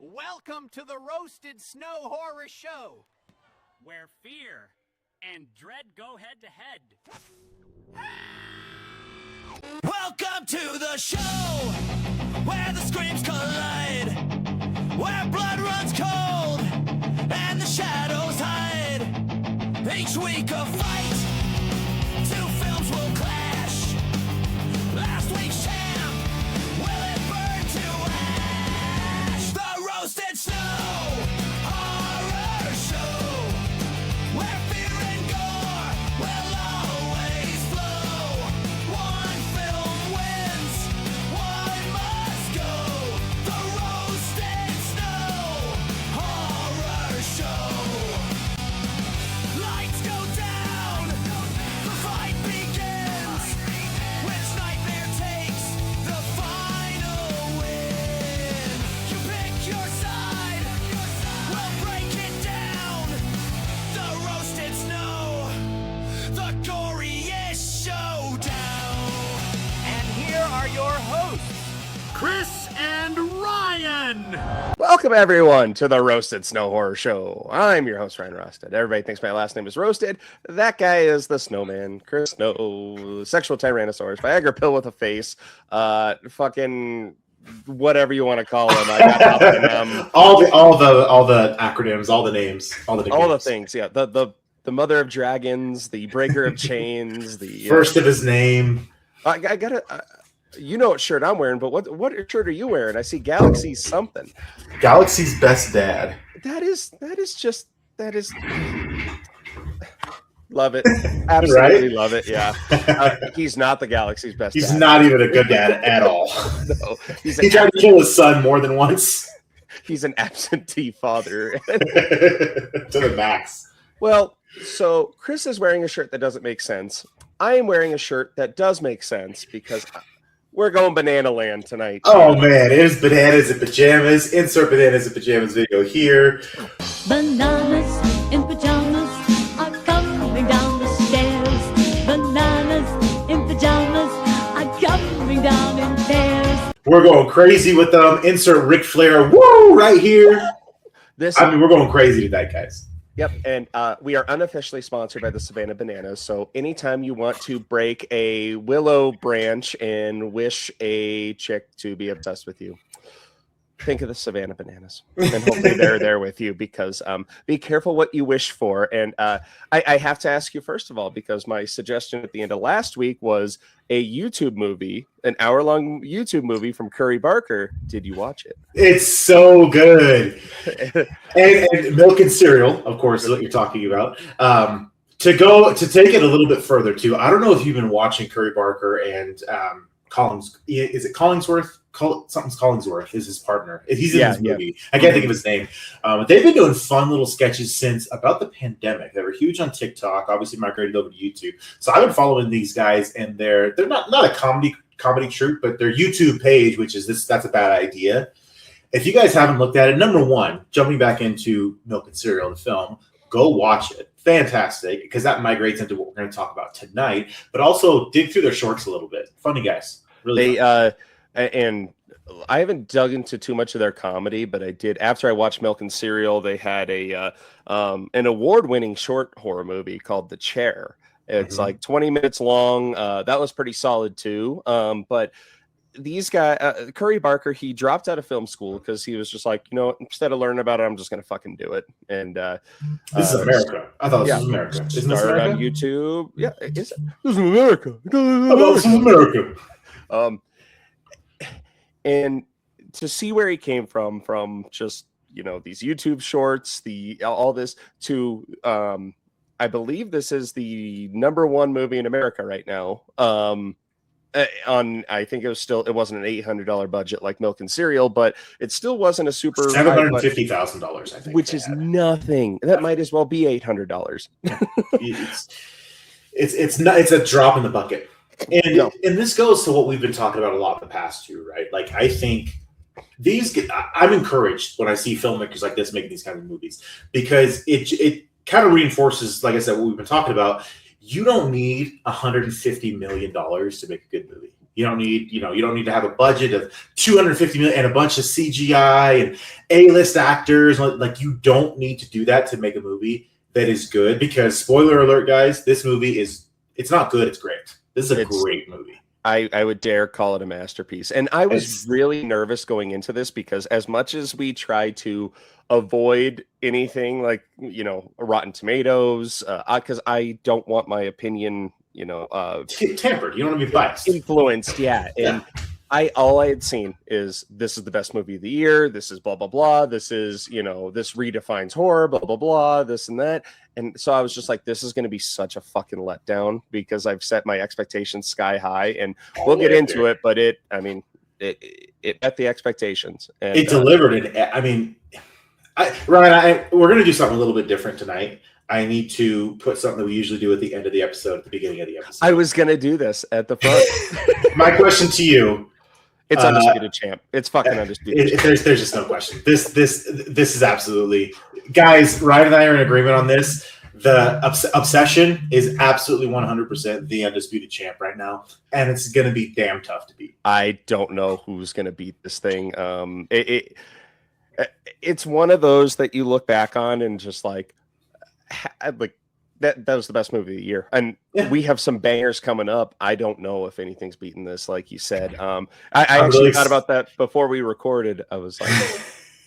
Welcome to the Roasted Snow Horror Show, where fear and dread go head to head. Welcome to the show, where the screams collide, where blood runs cold, and the shadows hide. Each week a fight, two films will clash. Last week's champ, will it burn to ash? The Roasted Snow Horror Show, where fear and gore will always flow. One film wins, one must go. The Roasted Snow Horror Show. Lights go down, the fight begins. Which nightmare takes the final win? You pick your side, we'll break it down. The Roasted Snow, the goriest showdown. and here are your hosts. Chris and Ryan! Welcome, everyone, to the Roasted Snow Horror Show. I'm your host, Ryan Rosted. Everybody thinks my last name is Roasted. That guy is the Snowman, Chris Snow, sexual Tyrannosaurus, Viagra pill with a face, fucking whatever you want to call him. I got nothing. all the acronyms, all the names, all the nicknames. All the things, yeah. The mother of dragons, the breaker of chains, the First of his name. I gotta. You know what shirt I'm wearing, but what shirt are you wearing? I see Galaxy something. Galaxy's best dad. That is love it. Absolutely Right? love it. Yeah. He's not the Galaxy's best He's dad. not even a good dad at all. No, He tried to kill his son more than once. he's an absentee father. To the max. Well, so Chris is wearing a shirt that doesn't make sense. I am wearing a shirt that does make sense because we're going banana land tonight. Oh man, it is bananas and pajamas. Insert bananas and pajamas video here. Bananas in pajamas are coming down the stairs. Bananas in pajamas are coming down in pairs. We're going crazy with them. Insert Ric Flair. Woo! Right here. This, We're going crazy tonight, guys. Yep, and we are unofficially sponsored by the Savannah Bananas. So anytime you want to break a willow branch and wish a chick to be obsessed with you, think of the Savannah Bananas, and hopefully they're there with you. Because be careful what you wish for. And I have to ask you first of all, because my suggestion at the end of last week was a YouTube movie, an hour-long YouTube movie from Curry Barker. Did you watch it? It's so good. and milk and cereal, of course, is what you're talking about. To take it a little bit further too. I don't know if you've been watching Curry Barker and Collins. Is it Collingsworth? Something's Collingsworth is his partner. He's in this movie. I can't think of his name. They've been doing fun little sketches since about the pandemic. They were huge on TikTok. Obviously, migrated over to YouTube. So I've been following these guys, and they're not a comedy troupe, but their YouTube page, which is this. That's a bad idea. If you guys haven't looked at it, number one, jumping back into Milk and Cereal, the film, go watch it. Fantastic, because that migrates into what we're going to talk about tonight. But also dig through their shorts a little bit. Funny guys, really. And I haven't dug into too much of their comedy, but I did after I watched Milk and Cereal. They had an award-winning short horror movie called The Chair. It's like 20 minutes long. That was pretty solid too. But these guys, Curry Barker, he dropped out of film school because he was just like, instead of learning about it, I'm just gonna fucking do it. And this is America. I thought this was America. Isn't this started America? on YouTube. Yeah, is it? This is America. I thought this was America. And to see where he came from just these YouTube shorts, all this to I believe this is the #1 movie in America right now. I think it wasn't an $800 budget like Milk and Cereal, but it still wasn't a super $750,000, I think, which is nothing. That might as well be $800. It's a drop in the bucket. And this goes to what we've been talking about a lot in the past too, right? Like I think I'm encouraged when I see filmmakers like this making these kinds of movies because it kind of reinforces, like I said, what we've been talking about. You don't need $150 million to make a good movie. You don't need, you don't need to have a budget of 250 million and a bunch of CGI and A-list actors. Like, you don't need to do that to make a movie that is good, because spoiler alert, guys, this movie it's not good. It's great. This is a great movie. I would dare call it a masterpiece. And I was really nervous going into this, because as much as we try to avoid anything like, Rotten Tomatoes, because I don't want my opinion, tempered. You don't want to be biased. Influenced, yeah. And all I had seen is, this is the best movie of the year. This is blah, blah, blah. This is, this redefines horror, blah, blah, blah, this and that. And so I was just like, this is going to be such a fucking letdown, because I've set my expectations sky high, and we'll get into it. But it met the expectations. And, it delivered it. I mean, Ryan, we're going to do something a little bit different tonight. I need to put something that we usually do at the end of the episode, at the beginning of the episode. I was going to do this at the front. My question to you. It's undisputed champ. It's fucking undisputed. There's just no question. This is absolutely, guys. Ryan and I are in agreement on this. The obsession is absolutely 100% the undisputed champ right now, and it's going to be damn tough to beat. I don't know who's going to beat this thing. It's one of those that you look back on and just like that was the best movie of the year. And we have some bangers coming up. I don't know if anything's beating this, like you said. I actually thought about that before we recorded. I was like,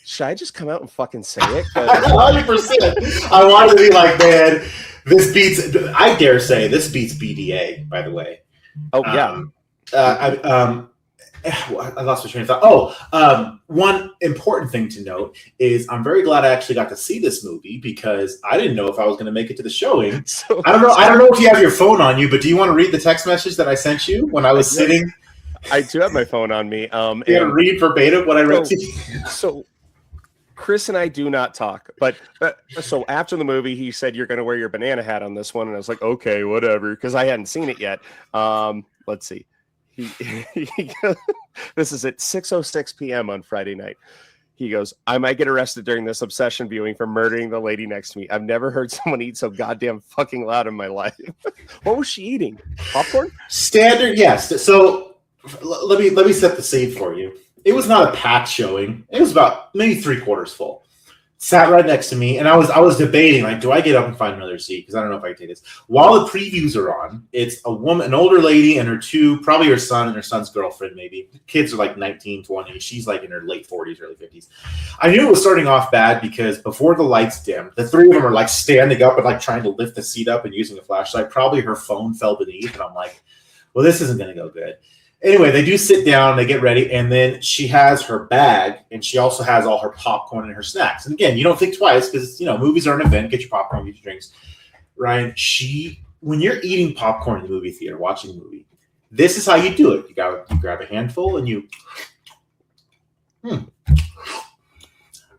should I just come out and fucking say it? 100%. I wanted to be like, man, this beats, I dare say, this beats BDA, by the way. Oh, yeah. I lost my train of thought. One important thing to note is I'm very glad I actually got to see this movie, because I didn't know if I was going to make it to the showing. I don't know if you have your phone on you, but do you want to read the text message that I sent you when I was sitting? I do have my phone on me. And read verbatim what I wrote to you. So Chris and I do not talk, but so after the movie, he said, "You're going to wear your banana hat on this one," and I was like, "Okay, whatever," because I hadn't seen it yet. Let's see. This is at 6:06 p.m. on Friday night. He goes, "I might get arrested during this obsession viewing for murdering the lady next to me. I've never heard someone eat so goddamn fucking loud in my life." What was she eating? Popcorn? Standard, yes. So let me set the scene for you. It was not a packed showing. It was about maybe 3/4 full. Sat right next to me, and I was debating, like, do I get up and find another seat? Because I don't know if I can take this. While the previews are on, it's a woman, an older lady, and probably her son and her son's girlfriend, maybe. Kids are like 19, 20. She's like in her late 40s, early 50s. I knew it was starting off bad, because before the lights dimmed, the three of them are like standing up and like trying to lift the seat up and using a flashlight. Probably her phone fell beneath, and I'm like, well, this isn't going to go good. Anyway, they do sit down, they get ready, and then she has her bag, and she also has all her popcorn and her snacks. And again, you don't think twice, because, movies are an event. Get your popcorn, get your drinks. Ryan, when you're eating popcorn in the movie theater, watching a movie, this is how you do it. You grab a handful, and you...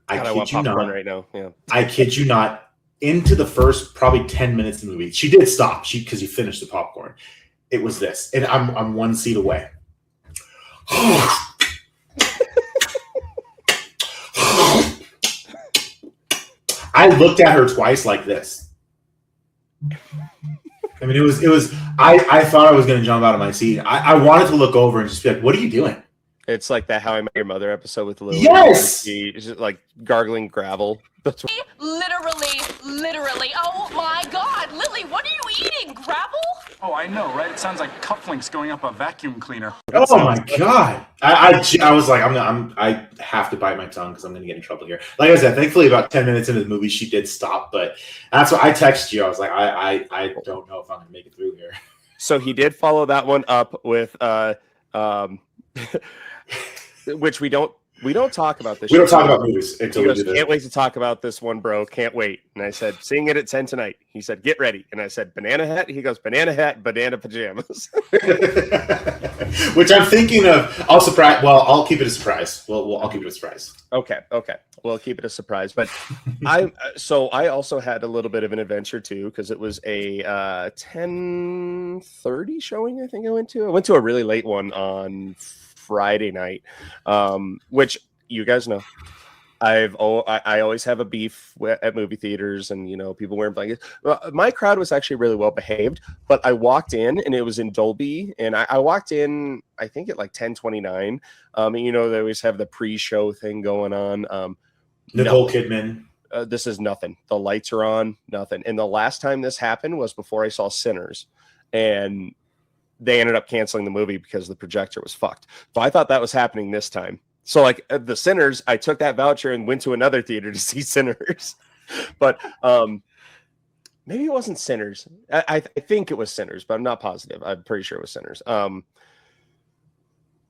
I kid you not. Right now. Yeah. I kid you not. Into the first probably 10 minutes of the movie, she did stop, because you finished the popcorn. It was this, and I'm one seat away. I looked at her twice like this. I mean, it was. I thought I was going to jump out of my seat. I wanted to look over and just be like, "What are you doing?" It's like that How I Met Your Mother episode with Lily. Yes, she's just like gargling gravel. That's what... Literally. Oh my God, Lily, what are you eating? Gravel? Oh, I know, right? It sounds like cufflinks going up a vacuum cleaner. Oh my God! I was like, I have to bite my tongue, because I'm going to get in trouble here. Like I said, thankfully, about 10 minutes into the movie, she did stop. But that's what I texted you. I was like, I don't know if I'm going to make it through here. So he did follow that one up with which we don't talk about this. We don't talk about movies until we do this. Can't wait to talk about this one, bro. Can't wait. And I said, seeing it at 10 tonight. He said, get ready. And I said, banana hat. He goes, banana hat, banana pajamas. Which I'm thinking of. I'll keep it a surprise. I'll keep it a surprise. Okay. We'll keep it a surprise. But I also had a little bit of an adventure too, because it was a 10:30 showing. I think I went to a really late one on Friday night, which you guys know. I always have a beef at movie theaters, and people wearing blankets. My crowd was actually really well behaved, but I walked in and it was in Dolby, and I walked in I think at like 10:29. And they always have the pre-show thing going on. Nicole Kidman. This is nothing. The lights are on, nothing. And the last time this happened was before I saw Sinners, and they ended up canceling the movie because the projector was fucked. So I thought that was happening this time. So like the Sinners, I took that voucher and went to another theater to see Sinners. But maybe it wasn't Sinners. I think it was Sinners, but I'm not positive. I'm pretty sure it was Sinners.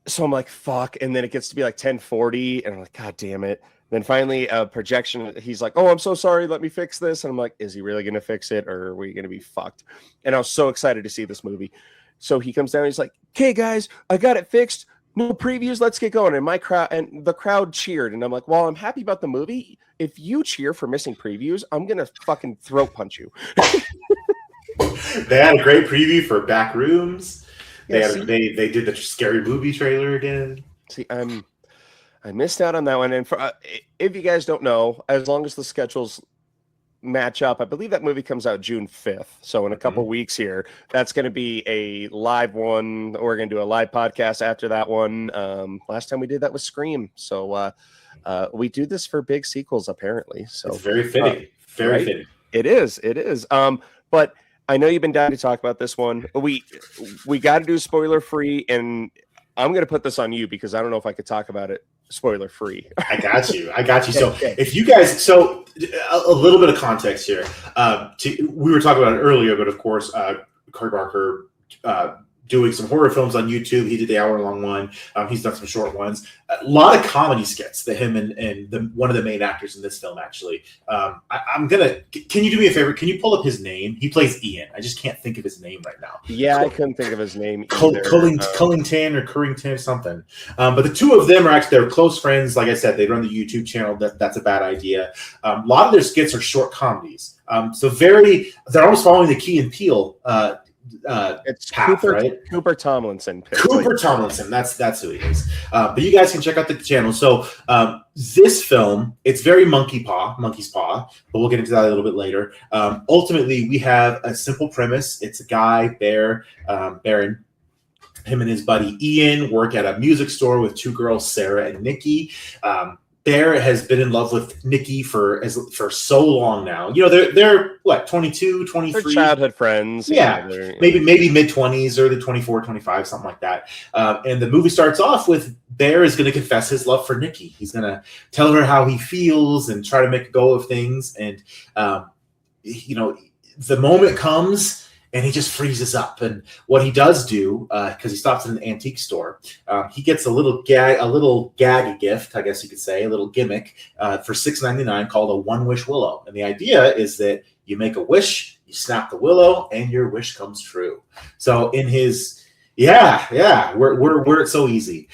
So I'm like, fuck. And then it gets to be like 10:40, and I'm like, God damn it. Then finally, projection, he's like, oh, I'm so sorry. Let me fix this. And I'm like, is he really going to fix it, or are we going to be fucked? And I was so excited to see this movie. So he comes down and he's like, okay, guys, I got it fixed. No previews. Let's get going. And the crowd cheered. And I'm like, well, I'm happy about the movie. If you cheer for missing previews, I'm going to fucking throat punch you. They had a great preview for Back Rooms. Yeah, they did the Scary Movie trailer again. See, I missed out on that one. And for if you guys don't know, as long as the schedules match up, I believe that movie comes out June 5th. So in a couple weeks here, that's going to be a live one. We're going to do a live podcast after that one. Last time we did that was Scream. So we do this for big sequels, apparently. So it's very fitting. Very fitting. It is. But I know you've been dying to talk about this one. We got to do spoiler free, and I'm going to put this on you because I don't know if I could talk about it spoiler free. I got you. So if you guys, a little bit of context here. We were talking about it earlier, but of course, Corey Barker doing some horror films on YouTube. He did the hour-long one. He's done some short ones. A lot of comedy skits that him and one of the main actors in this film, actually. Can you do me a favor? Can you pull up his name? He plays Ian. I just can't think of his name right now. Yeah, I couldn't think of his name either. Cullington or Currington, something. But the two of them they're close friends. Like I said, they run the YouTube channel. That's a bad idea. A lot of their skits are short comedies. They're almost following the Key and Peele it's path, Cooper, right? Cooper Tomlinson. Tomlinson, that's who he is. But you guys can check out the channel. So this film, it's very monkey's paw, but we'll get into that a little bit later. Ultimately, we have a simple premise. It's a guy, Baron. Him and his buddy Ian work at a music store with two girls, Sarah and Nikki. Bear has been in love with Nikki for so long now. They're what, 22, 23? They're childhood friends. Yeah, maybe mid-20s, early 24, 25, something like that. And the movie starts off with Bear is going to confess his love for Nikki. He's going to tell her how he feels and try to make a go of things. And, the moment comes, and he just freezes up. And what he does do, because he stops at an antique store, he gets a little gag gift, I guess you could say, a little gimmick for $6.99 called a One-Wish Willow. And the idea is that you make a wish, you snap the willow, and your wish comes true. So in his, we're so easy.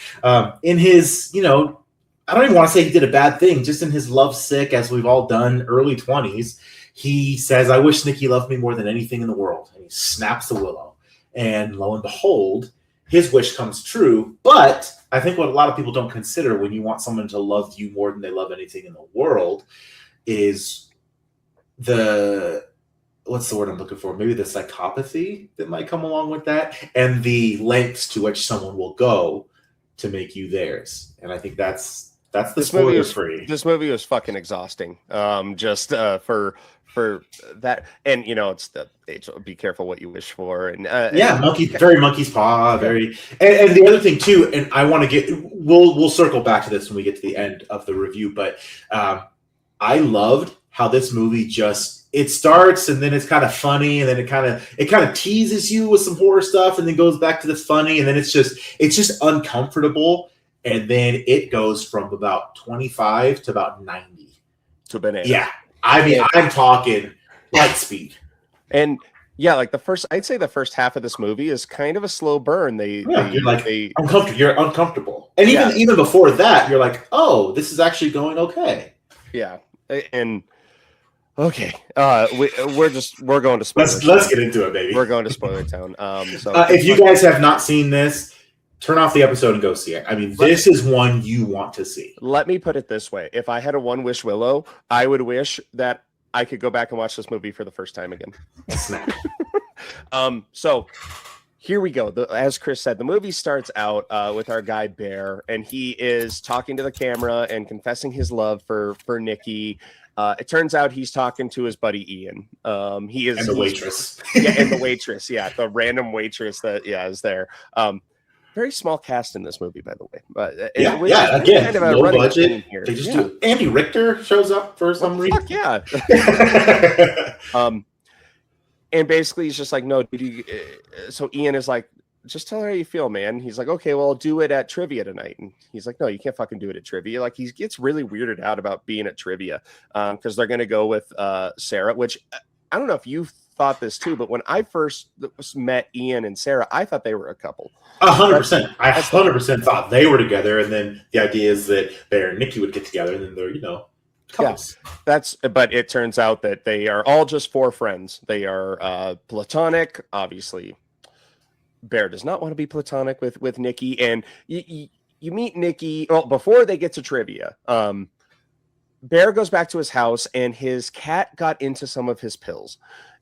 In his, I don't even want to say he did a bad thing, just in his lovesick, as we've all done, early 20s, he says, I wish Nikki loved me more than anything in the world. And he snaps the willow. And lo and behold, his wish comes true. But I think what a lot of people don't consider when you want someone to love you more than they love anything in the world is what's the word I'm looking for? Maybe the psychopathy that might come along with that, and the lengths to which someone will go to make you theirs. And I think that's the spoiler free. This movie was fucking exhausting. Just for that, and it's the age. Be careful what you wish for, and very monkey's paw, very. And the other thing too, and I want to we'll circle back to this when we get to the end of the review, but I loved how this movie it starts and then it's kind of funny, and then it kind of teases you with some horror stuff, and then goes back to the funny, and then it's just uncomfortable, and then it goes from about 25 to about 90 to bananas. Yeah. I mean, I'm talking light speed. And like I'd say the first half of this movie is kind of a slow burn. You're uncomfortable. And even before that, you're like, oh, this is actually going okay. Yeah. And okay. We're going to spoiler. Let's get into it, baby. We're going to spoiler town. If you guys have not seen this, turn off the episode and go see it. I mean, this is one you want to see. Let me put it this way. If I had a one wish Willow, I would wish that I could go back and watch this movie for the first time again. Snap. So here we go. As Chris said, the movie starts out with our guy Bear, and he is talking to the camera and confessing his love for Nikki. It turns out he's talking to his buddy Ian. And the waitress. And the waitress. Yeah, the random waitress that is there. Very small cast in this movie, by the way. But again, kind of low budget. Here. They just do. Andy Richter shows up for some reason. Yeah. And basically, he's just like, no, dude. So Ian is like, just tell her how you feel, man. He's like, okay, well, I'll do it at trivia tonight. And he's like, no, you can't fucking do it at trivia. Like, he gets really weirded out about being at trivia because they're going to go with Sarah, which I don't know if you thought this too, but when I first met Ian and Sarah, I thought they were a couple. 100%. I 100% thought they were together. And then the idea is that Bear and Nikki would get together and then they're, couples. Yeah, but it turns out that they are all just four friends. They are platonic. Obviously, Bear does not want to be platonic with Nikki. And you meet Nikki before they get to trivia. Bear goes back to his house and his cat got into some of his pills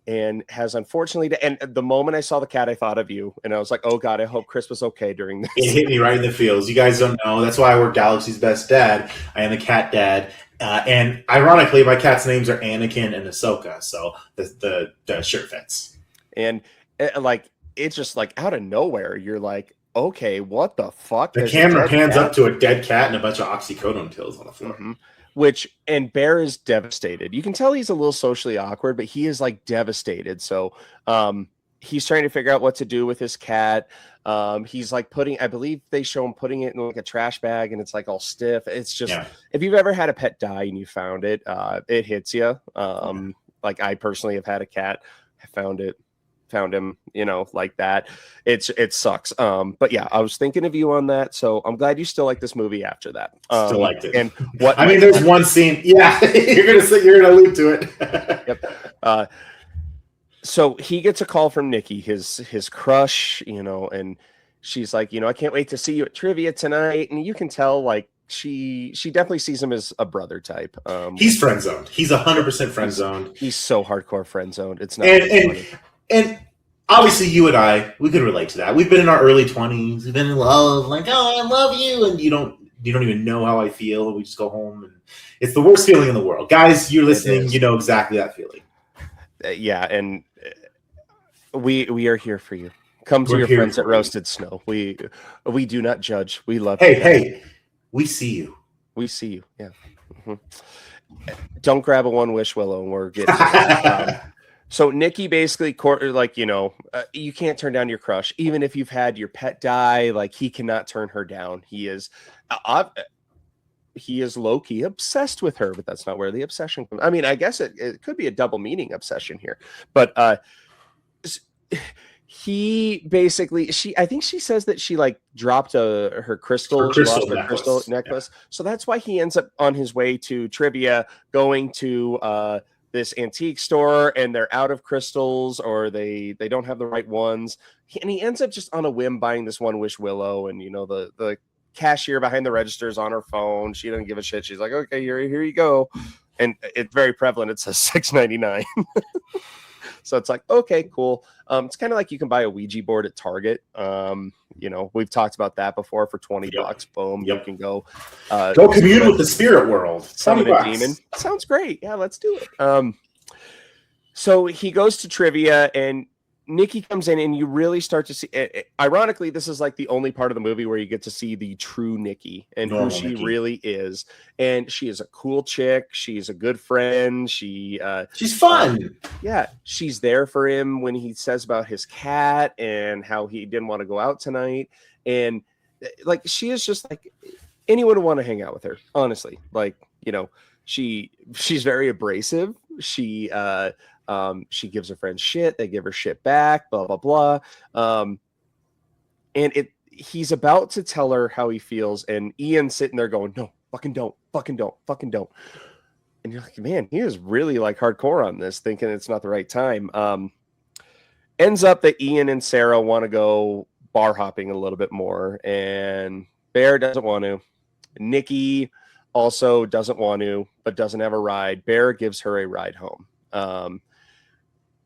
and has unfortunately and the moment I saw the cat, I thought of you and I was like, oh God, I hope Chris was okay during this. It hit me right in the feels. You guys don't know. That's why we're Galaxy's best dad. I am the cat dad. And ironically, my cat's names are Anakin and Ahsoka. So the shirt fits. And it's just like out of nowhere. You're like, okay, what the fuck? The camera pans up to a dead cat and a bunch of oxycodone pills on the floor. Mm-hmm. And Bear is devastated. You can tell he's a little socially awkward, but he is like devastated. So he's trying to figure out what to do with his cat. He's like I believe they show him putting it in like a trash bag and it's like all stiff. It's just, if you've ever had a pet die and you found it, it hits you. Like I personally have had a cat. I found him, like that. It sucks. But yeah, I was thinking of you on that. So I'm glad you still like this movie after that. Still liked it. And there's one scene. Yeah, you're gonna allude to it. Yep. So he gets a call from Nikki, his crush, and she's like, I can't wait to see you at trivia tonight. And you can tell like she definitely sees him as a brother type. He's friend zoned. He's 100% friend zoned. He's so hardcore friend zoned. It's not And obviously, you and I, we could relate to that. We've been in our early 20s. We've been in love, like, oh, I love you, and you don't even know how I feel. And we just go home, and it's the worst feeling in the world. Guys, you're listening. You know exactly that feeling. Yeah, and we are here for you. Come to your friends at Roasted Snow. We do not judge. We love you. Hey, we see you. We see you. Yeah. Mm-hmm. Don't grab a one wish Willow, and we're getting. So Nikki basically, you can't turn down your crush, even if you've had your pet die. Like he cannot turn her down. He is low key obsessed with her, but that's not where the obsession comes. I mean, I guess it could be a double meaning obsession here, but he basically I think she says that she like dropped her crystal necklace. Yeah. So that's why he ends up on his way to trivia, going to this antique store, and they're out of crystals or they don't have the right ones. And he ends up just on a whim buying this one wish Willow, and the cashier behind the register is on her phone. She doesn't give a shit. She's like, okay, here you go. And it's very prevalent. It says $6.99. So it's like, okay, cool. It's kind of like you can buy a Ouija board at Target. We've talked about that before for $20. Boom. You can go commune with the spirit world. Summon a demon. Sounds great. Yeah, let's do it. So he goes to trivia and Nikki comes in and you really start to see ironically, this is like the only part of the movie where you get to see the true Nikki and who she really is. And she is a cool chick. She's a good friend. She's fun. Yeah. She's there for him when he says about his cat and how he didn't want to go out tonight. And like, she is just like anyone would want to hang out with her, honestly. Like, she's very abrasive. She gives her friends shit. They give her shit back, blah, blah, blah. And he's about to tell her how he feels. And Ian's sitting there going, no, fucking don't. And you're like, man, he is really like hardcore on this, thinking it's not the right time. Ends up that Ian and Sarah want to go bar hopping a little bit more, and Bear doesn't want to. Nikki also doesn't want to, but doesn't have a ride. Bear gives her a ride home.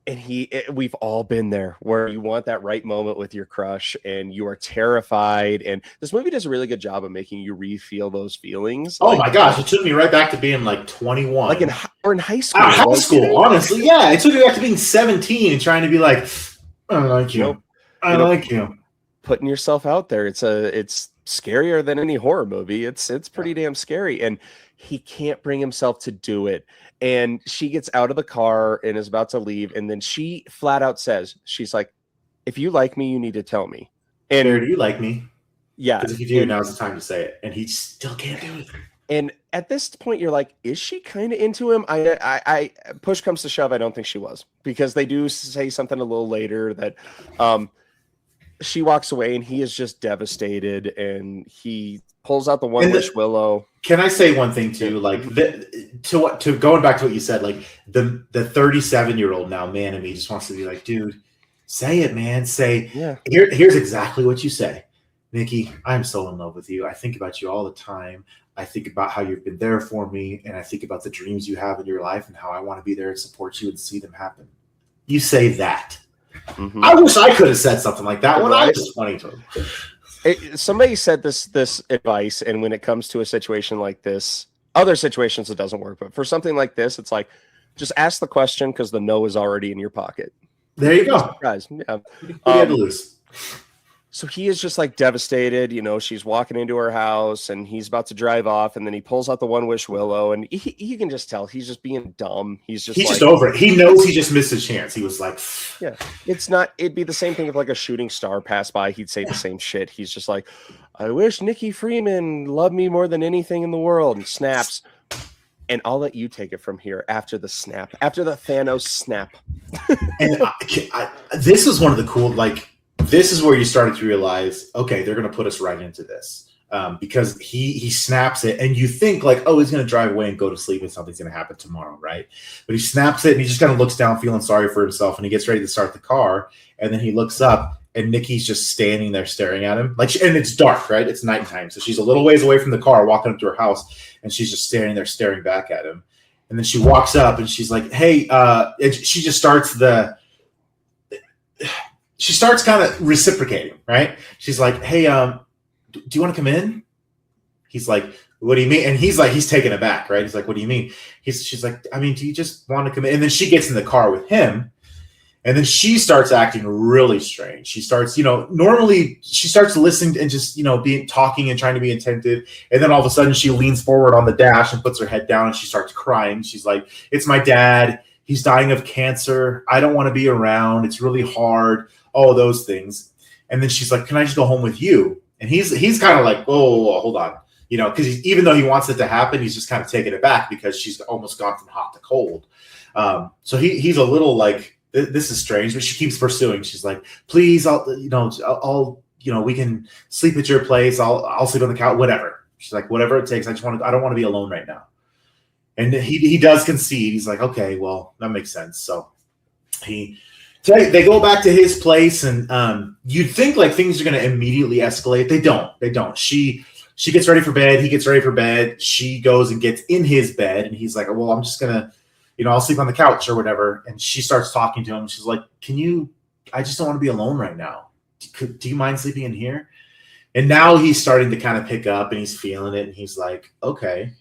And we've all been there where you want that right moment with your crush and you are terrified. And this movie does a really good job of making you re-feel those feelings. Oh my gosh, it took me right back to being like 21. Like in high school. High school, honestly. Yeah, it took me back to being 17 and trying to be like, I like you. Nope. I like you. Putting yourself out there. It's scarier than any horror movie. It's pretty damn scary. And he can't bring himself to do it. And she gets out of the car and is about to leave. And then she flat out says, she's like, if you like me, you need to tell me. And do you like me? Yeah. Because if you do, now's the time to say it. And he still can't do it. And at this point, you're like, is she kind of into him? I push comes to shove, I don't think she was. Because they do say something a little later that she walks away and he is just devastated. And he pulls out the one wish willow. Can I say one thing too? Like to going back to what you said, like the 37-year-old now man in me just wants to be like, dude, say it, man. Say, yeah. Here's exactly what you say. Nikki, I'm so in love with you. I think about you all the time. I think about how you've been there for me, and I think about the dreams you have in your life and how I want to be there and support you and see them happen. You say that. Mm-hmm. I wish I could have said something like that when I was 22. Somebody said this advice, and when it comes to a situation like this, other situations it doesn't work, but for something like this, it's like just ask the question because the no is already in your pocket. There you go. Surprise. Yeah. What do you have to lose? So he is just like devastated. You know, she's walking into her house and he's about to drive off, and then he pulls out the one wish willow, and you can just tell he's just being dumb. He's just over it. He knows he just missed a chance. He was like, yeah, it'd be the same thing if like a shooting star passed by. He'd say the same shit. He's just like, I wish Nikki Freeman loved me more than anything in the world, and snaps. And I'll let you take it from here after the snap, after the Thanos snap. And this is one of the cool, like, this is where you started to realize, okay, they're going to put us right into this because he snaps it, and you think like, oh, he's going to drive away and go to sleep, and something's going to happen tomorrow, right? But he snaps it, and he just kind of looks down, feeling sorry for himself, and he gets ready to start the car, and then he looks up, and Nikki's just standing there staring at him, like, and it's dark, right? It's nighttime, so she's a little ways away from the car, walking up to her house, and she's just standing there, staring back at him, and then she walks up, and she's like, hey, and she just starts She starts kind of reciprocating, right? She's like, hey, do you want to come in? He's like, what do you mean? And he's like, he's taken aback, right? He's like, what do you mean? She's like, I mean, do you just want to come in? And then she gets in the car with him. And then she starts acting really strange. She starts, normally she starts listening and just, talking and trying to be attentive. And then all of a sudden she leans forward on the dash and puts her head down and she starts crying. She's like, it's my dad. He's dying of cancer. I don't want to be around. It's really hard. All of those things. And then she's like, can I just go home with you? And he's kind of like, whoa, hold on. Because even though he wants it to happen, he's just kind of taken it back because she's almost gone from hot to cold. So he's a little like, this is strange, but she keeps pursuing. She's like, please, I'll we can sleep at your place. I'll sleep on the couch, whatever. She's like, whatever it takes. I don't want to be alone right now. And he does concede. He's like, okay, well, that makes sense. So they go back to his place, and you'd think like things are going to immediately escalate. They don't. She gets ready for bed. He gets ready for bed. She goes and gets in his bed, and he's like, well, I'm just going to, I'll sleep on the couch or whatever. And she starts talking to him. She's like, I just don't want to be alone right now. Do you mind sleeping in here? And now he's starting to kind of pick up, and he's feeling it. And he's like, okay,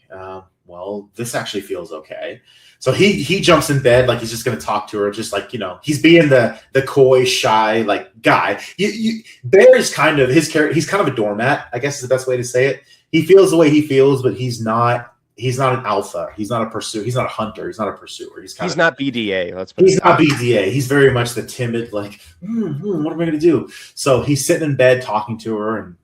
well, this actually feels okay. So he jumps in bed like he's just going to talk to her, just like, he's being the coy, shy, like guy. Bear is kind of his character. He's kind of a doormat, I guess is the best way to say it. He feels the way he feels, but he's not an alpha. He's not a pursuer. He's not a hunter. He's not a pursuer. He's not BDA. He's not BDA. He's very much the timid, like, what am I going to do? So he's sitting in bed talking to her, and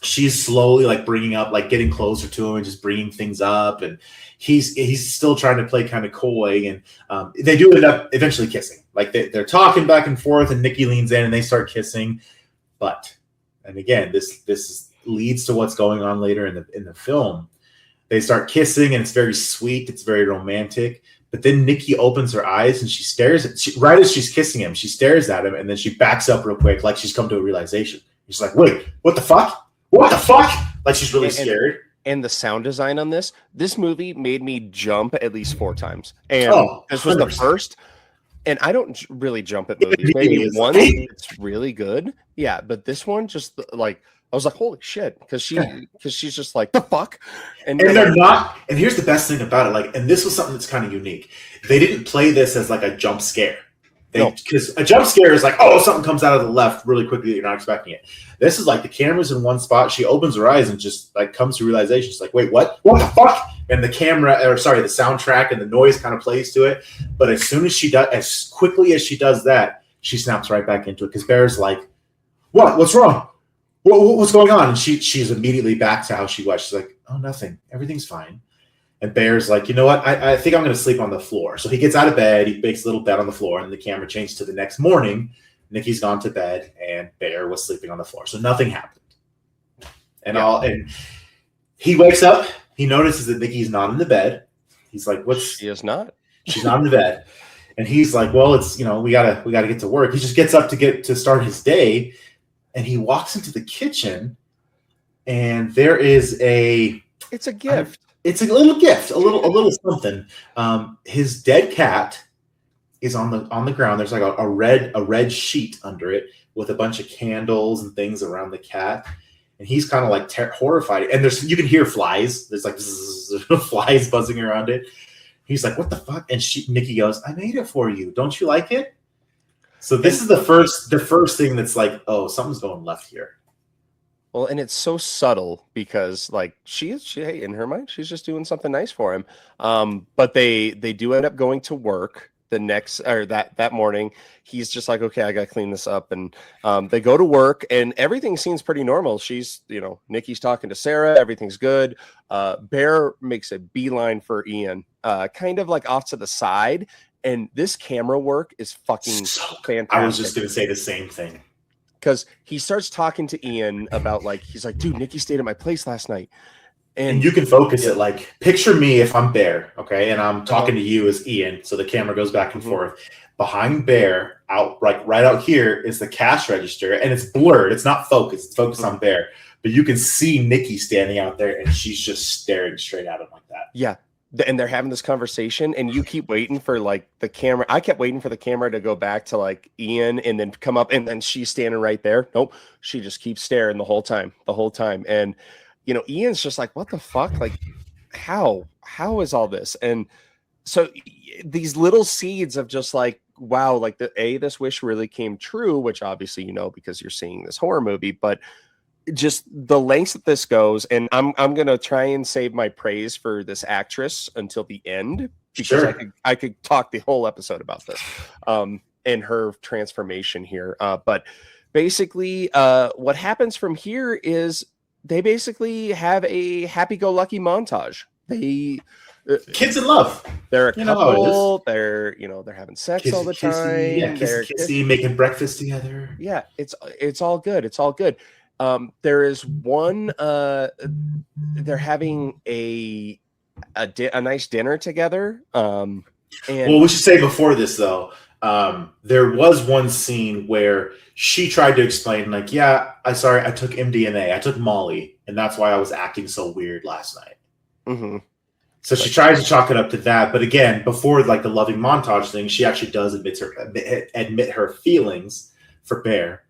she's slowly like bringing up, like getting closer to him and just bringing things up. And he's still trying to play kind of coy. And they do end up eventually kissing. Like they're talking back and forth, and Nikki leans in and they start kissing. And again, this leads to what's going on later in the film. They start kissing, and it's very sweet. It's very romantic. But then Nikki opens her eyes and she stares at right as she's kissing him. She stares at him and then she backs up real quick, like she's come to a realization. She's like, "Wait, what the fuck? What the fuck?" Like she's really scared. And the sound design on this movie made me jump at least 4 times. And this was 100%. The first. And I don't really jump at movies. Maybe one it's really good. Yeah, but this one just like I was like, holy shit, because she's just like, the fuck? And they're not. And here's the best thing about it, like, and this was something that's kind of unique. They didn't play this as like a jump scare. Because a jump scare is like, oh, something comes out of the left really quickly that you're not expecting it. This is like the camera's in one spot. She opens her eyes and just like comes to realization. She's like, wait, what? What the fuck? And the soundtrack and the noise kind of plays to it. But as soon as she does, as quickly as she does that, she snaps right back into it. Because Bear's like, what? What's wrong? What's going on? And she's immediately back to how she was. She's like, oh, nothing. Everything's fine. And Bear's like, you know what? I think I'm going to sleep on the floor. So he gets out of bed. He makes a little bed on the floor. And the camera changes to the next morning. Nikki's gone to bed. And Bear was sleeping on the floor. So nothing happened. And he wakes up. He notices that Nikki's not in the bed. He's like, She is not. She's not in the bed. And he's like, well, it's, we gotta get to work. He just gets up to start his day. And he walks into the kitchen. And there is it's a gift. It's a little gift, a little something. His dead cat is on the ground. There's like a red sheet under it with a bunch of candles and things around the cat, and he's kind of like horrified. And you can hear flies. There's like flies buzzing around it. He's like, "What the fuck?" And Nikki goes, "I made it for you. Don't you like it?" So this is the first thing that's like, "Oh, something's going left here." Well, and it's so subtle because like she in her mind, she's just doing something nice for him. But they do end up going to work the next or that morning. He's just like, okay, I got to clean this up. And they go to work and everything seems pretty normal. She's, Nikki's talking to Sarah. Everything's good. Bear makes a beeline for Ian, kind of like off to the side. And this camera work is fucking fantastic. I was just going to say the same thing. Because he starts talking to Ian about he's like, dude, Nikki stayed at my place last night. And you can focus it like, picture me if I'm Bear, okay? And I'm talking to you as Ian. So the camera goes back and forth. Behind Bear, right out here is the cash register. And it's blurred. It's not focused. It's focused on Bear. But you can see Nikki standing out there and she's just staring straight at him like that. Yeah. And they're having this conversation and you keep waiting for the camera. I kept waiting for the camera to go back to Ian and then come up and then she's standing right there. Nope. She just keeps staring the whole time. And, Ian's just like, what the fuck? Like, how is all this? And so these little seeds of just wow, this wish really came true, which obviously, because you're seeing this horror movie, but just the lengths that this goes, and I'm gonna try and save my praise for this actress until the end because I could talk the whole episode about this and her transformation here. But basically, what happens from here is they basically have a happy-go-lucky montage. They kids in love. They're a couple. They're they're having sex all the time. Yeah, kissy, making breakfast together. Yeah, it's all good. It's all good. There is one. They're having a nice dinner together. And we should say before this though, there was one scene where she tried to explain, I took MDMA, I took Molly, and that's why I was acting so weird last night. Mm-hmm. So she tries to chalk it up to that, but again, before the loving montage thing, she actually does admit her feelings for Bear.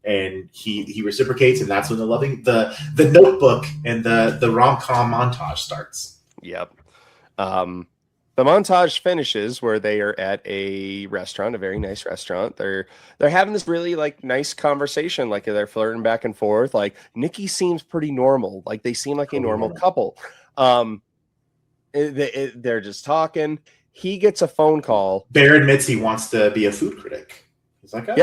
And he reciprocates, and that's when the notebook and the rom-com montage starts. Yep. The montage finishes where they are at a restaurant, a very nice restaurant. They're having this really nice conversation, they're flirting back and forth. Nikki seems pretty normal, they seem like a normal couple. They're just talking. He gets a phone call. Bear admits he wants to be a food critic. He's like, and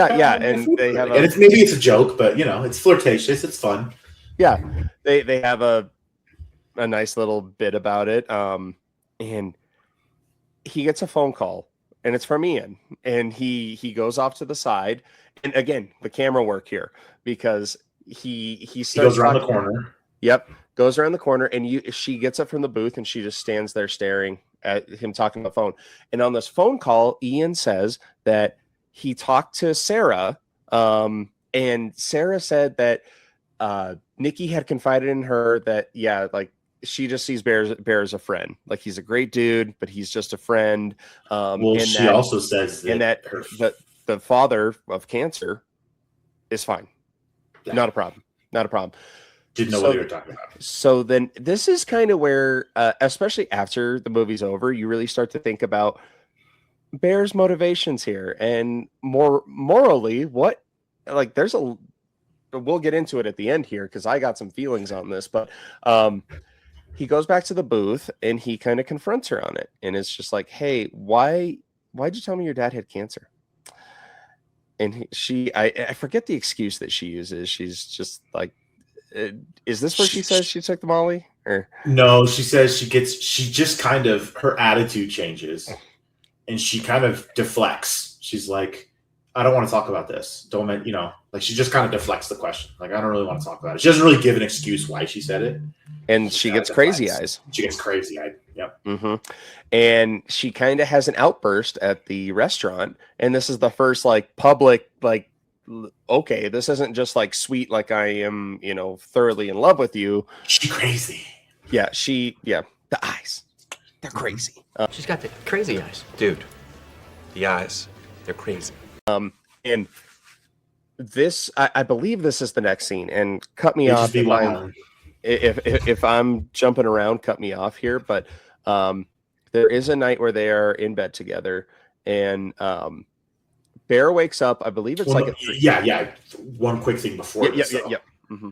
they have and maybe it's a joke, but it's flirtatious. It's fun. Yeah, they have a nice little bit about it. And he gets a phone call, and it's from Ian, and he goes off to the side, and again the camera work here because he goes around the corner. Yep, goes around the corner, and she gets up from the booth, and she just stands there staring, him talking on the phone. And on this phone call, Ian says that he talked to Sarah, and Sarah said that Nikki had confided in her that, yeah, like she just sees Bear as a friend. Like he's a great dude, but he's just a friend. Well, she also says that, the father of cancer is fine. Yeah. Not a problem. Not a problem. Didn't know what you were talking about. So then this is kind of where, especially after the movie's over, you really start to think about Bear's motivations here, and more morally, what, like we'll get into it at the end here because I got some feelings on this, but he goes back to the booth and he kind of confronts her on it, and it's just like, hey, why'd you tell me your dad had cancer? And I forget the excuse that she uses. She's just like, is this where she says she took the Molly? Or no, she says she just kind of, her attitude changes and she kind of deflects. She's like, I don't want to talk about this. Don't, you know, like she just kind of deflects the question. Like, I don't really want to talk about it. She doesn't really give an excuse why she said it. And she gets crazy eyes. She gets crazy eyed. Yep. Mm-hmm. And she kind of has an outburst at the restaurant. And this is the first like public, like, okay, this isn't just like sweet, like I am, you know, thoroughly in love with you. She's crazy. Yeah. The eyes, they're crazy. She's got the crazy eyes. Dude, the eyes, they're crazy. And this, I believe this is the next scene, and cut me off if I'm jumping around, cut me off here. But there is a night where they are in bed together, and Bear wakes up. I believe it's yeah. One quick thing before this. Yeah. Mm-hmm.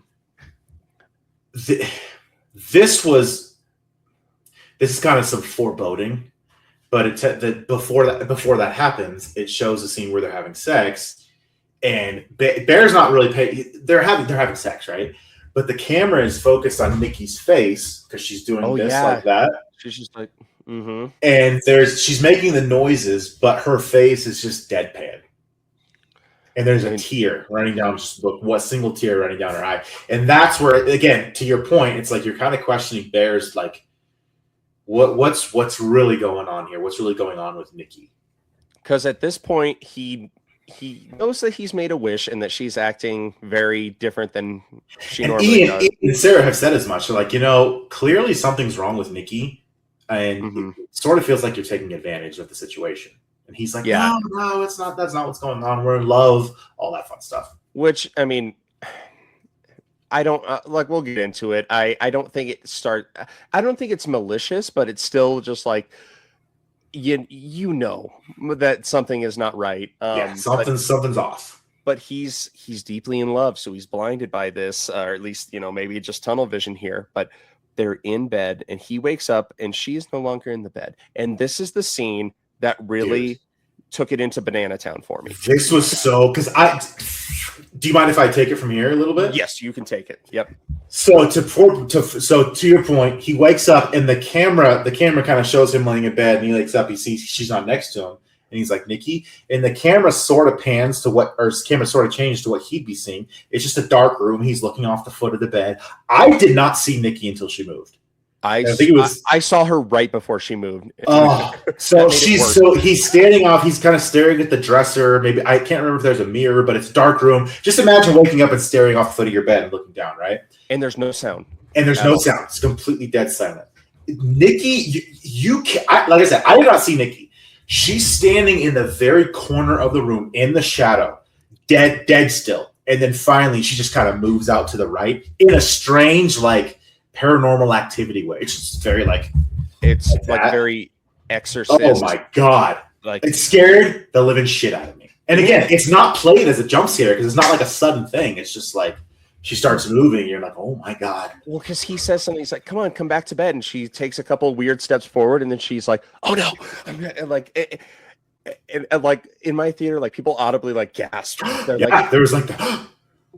This is kind of some foreboding, but before that happens, it shows a scene where they're having sex, and Bear's not really paying. They're having sex, right? But the camera is focused on Nikki's face because she's doing like that. She's just like, mm-hmm. And she's making the noises, but her face is just deadpan. And there's a tear running down, just what single tear running down her eye. And that's where, again, to your point, it's like you're kind of questioning Bear's like, what's really going on here? What's really going on with Nikki? Because at this point, he knows that he's made a wish and that she's acting very different than she normally does. Ian and Sarah have said as much. They're like, you know, clearly something's wrong with Nikki, and it sort of feels like you're taking advantage of the situation. And he's like, no, it's not. That's not what's going on. We're in love, all that fun stuff. Which, I mean, I don't like. We'll get into it. I don't think I don't think it's malicious, but it's still just like you know that something is not right. Something's off. But he's deeply in love, so he's blinded by this, or at least, you know, maybe just tunnel vision here. But they're in bed, and he wakes up, and she is no longer in the bed. And this is the scene that really took it into Banana Town for me. This was so, because do you mind if I take it from here a little bit? Yes, you can take it. Yep. So to your point, he wakes up and the camera kind of shows him laying in bed, and he wakes up, he sees she's not next to him, and he's like, Nikki, and the camera sort of pans to camera sort of changed to what he'd be seeing. It's just a dark room. He's looking off the foot of the bed. I did not see Nikki until she moved. I saw her right before she moved. So he's standing off. He's kind of staring at the dresser. Maybe I can't remember if there's a mirror, but it's a dark room. Just imagine waking up and staring off the foot of your bed and looking down, right? And there's no sound. Sound. It's completely dead silent. Nikki, like I said, I did not see Nikki. She's standing in the very corner of the room in the shadow, dead still. And then finally, she just kind of moves out to the right in a strange, like, Paranormal Activity way. It's just very like very Exorcist. Oh my god! Like, it scared the living shit out of me. And again, it's not played as a jump scare because it's not like a sudden thing. It's just like she starts moving. And you're like, oh my god. Well, because he says something. He's like, "Come on, come back to bed." And she takes a couple weird steps forward, and then she's like, "Oh no!" And like, like in my theater, like people audibly like gasped. There was like the.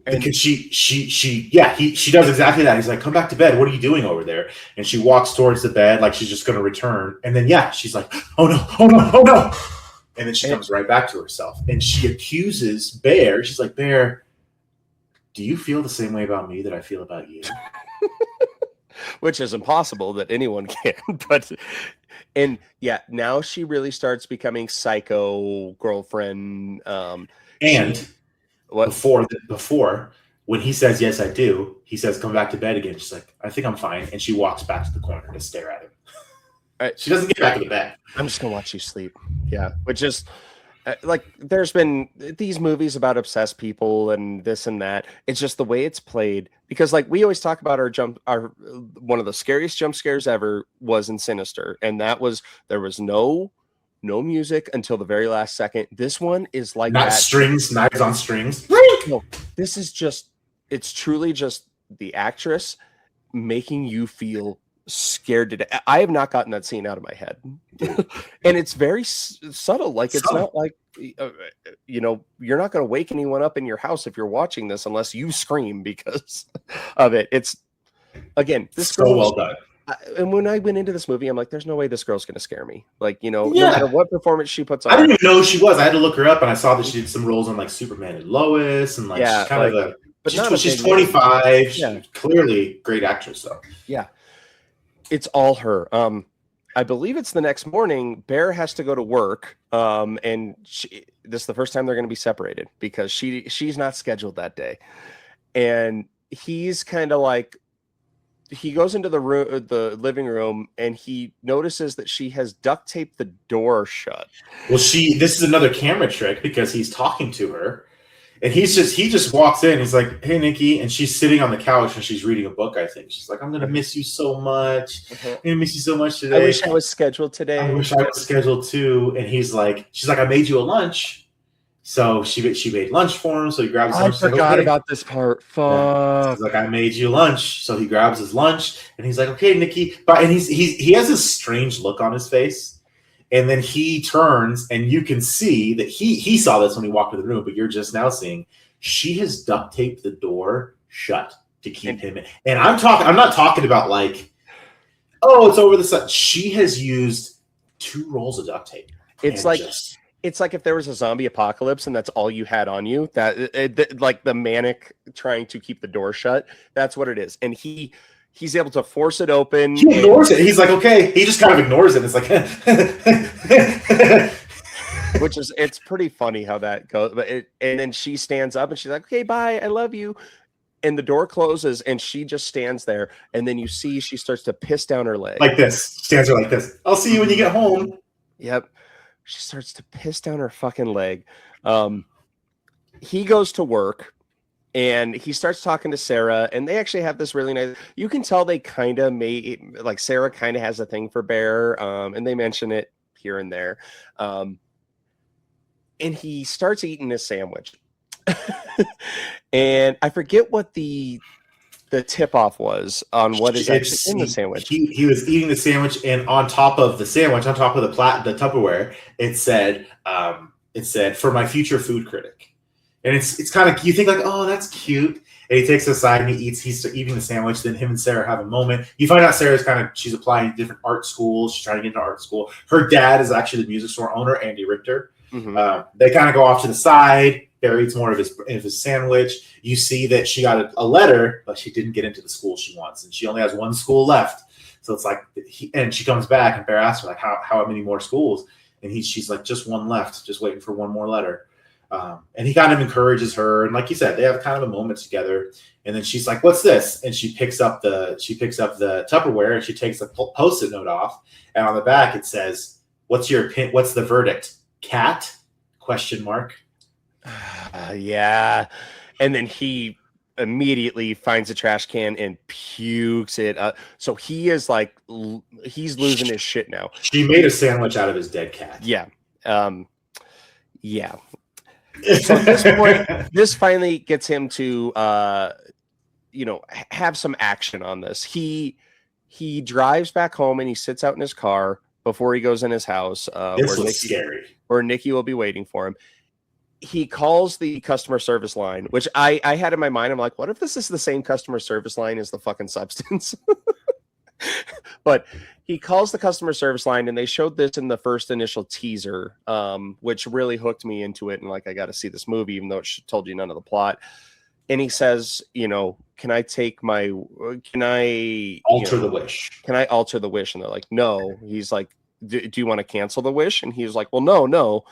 Because she does exactly that. He's like, come back to bed. What are you doing over there? And she walks towards the bed like she's just going to return. And then, she's like, oh no. And then she comes right back to herself. And she accuses Bear. She's like, Bear, do you feel the same way about me that I feel about you? Which is impossible that anyone can. But And yeah, now she really starts becoming psycho girlfriend. And what? Before when he says yes, I do, he says come back to bed again. She's like, I think I'm fine, and she walks back to the corner to stare at him. She doesn't get back to the bed. I'm just gonna watch you sleep. Yeah, which is like there's been these movies about obsessed people and this and that. It's just the way it's played, because like we always talk about our one of the scariest jump scares ever was in Sinister, and that was there was no music until the very last second. This one is like not that. Strings, knives on strings. No, this is just, it's truly just the actress making you feel scared to death. I have not gotten that scene out of my head. And it's very subtle. Like it's not like, you know, you're not going to wake anyone up in your house if you're watching this unless you scream because of it. It's, again, this so well done. And when I went into this movie, I'm like, there's no way this girl's going to scare me. Like, you know, no matter what performance she puts on. I didn't even know who she was. I had to look her up, and I saw that she did some roles on like Superman and Lois, and like she's kind of she's 25. She's clearly great actress, though. Yeah, it's all her. I believe it's the next morning. Bear has to go to work, and this is the first time they're going to be separated because she's not scheduled that day, and he's kind of like. He goes into the room, the living room, and he notices that she has duct taped the door shut. Well, this is another camera trick because he's talking to her, and he just walks in. He's like, "Hey, Nikki," and she's sitting on the couch and she's reading a book. I think she's like, "I'm gonna miss you so much. I'm gonna miss you so much today. I wish I was scheduled today. I wish I was scheduled too." And she's like, "I made you a lunch." So she made lunch for him. So he grabs his lunch. I forgot about this part. Fuck. Yeah. He's like, I made you lunch. So he grabs his lunch and he's like, okay, Nikki. But and he has this strange look on his face. And then he turns and you can see that he saw this when he walked into the room, but you're just now seeing she has duct taped the door shut to keep him in. And I'm not talking about like, oh, it's over the side. She has used 2 rolls of duct tape. It's like if there was a zombie apocalypse and that's all you had on you, like the manic trying to keep the door shut. That's what it is. And he's able to force it open. He ignores it. He's like, okay. He just kind of ignores it. It's like, which is, it's pretty funny how that goes. And then she stands up and she's like, okay, bye. I love you. And the door closes and she just stands there. And then you see, she starts to piss down her leg. Like this. Stands there like this. I'll see you when you get home. Yep. She starts to piss down her fucking leg. He goes to work and he starts talking to Sarah, and they actually have this really nice. You can tell they kind of like Sarah kind of has a thing for Bear, and they mention it here and there. And he starts eating his sandwich, and I forget what the tip off was on what is actually in the sandwich. He was eating the sandwich, and on top of the sandwich, on top of the Tupperware, it said for my future food critic. And it's kind of, you think like, oh, that's cute. And he takes it aside and he's eating the sandwich. Then him and Sarah have a moment. You find out she's applying to different art schools. She's trying to get into art school. Her dad is actually the music store owner, Andy Richter. Mm-hmm. They kind of go off to the side. Barry eats more of his sandwich. You see that she got a letter, but she didn't get into the school she wants, and she only has 1 school left. So it's like, and she comes back, and Bear asks her like, how many more schools? And she's like, just 1 left, just waiting for 1 more letter. And he kind of encourages her, and like you said, they have kind of a moment together. And then she's like, "What's this?" And she picks up the Tupperware, and she takes the Post-it note off, and on the back it says, "What's the verdict? Cat?" ? Yeah. And then he immediately finds a trash can and pukes it up. So he is like, he's losing his shit now. She made a sandwich out of his dead cat. Yeah. Yeah. So at this point, this finally gets him to, have some action on this. He drives back home and he sits out in his car before he goes in his house. This looks scary. Where Nikki will be waiting for him. He calls the customer service line, which I had in my mind. I'm like, what if this is the same customer service line as the fucking Substance? But he calls the customer service line, and they showed this in the first initial teaser, which really hooked me into it. And like, I got to see this movie, even though it told you none of the plot. And he says, can I alter the wish? Can I alter the wish? And they're like, no. He's like, do you want to cancel the wish? And he was like, well, no.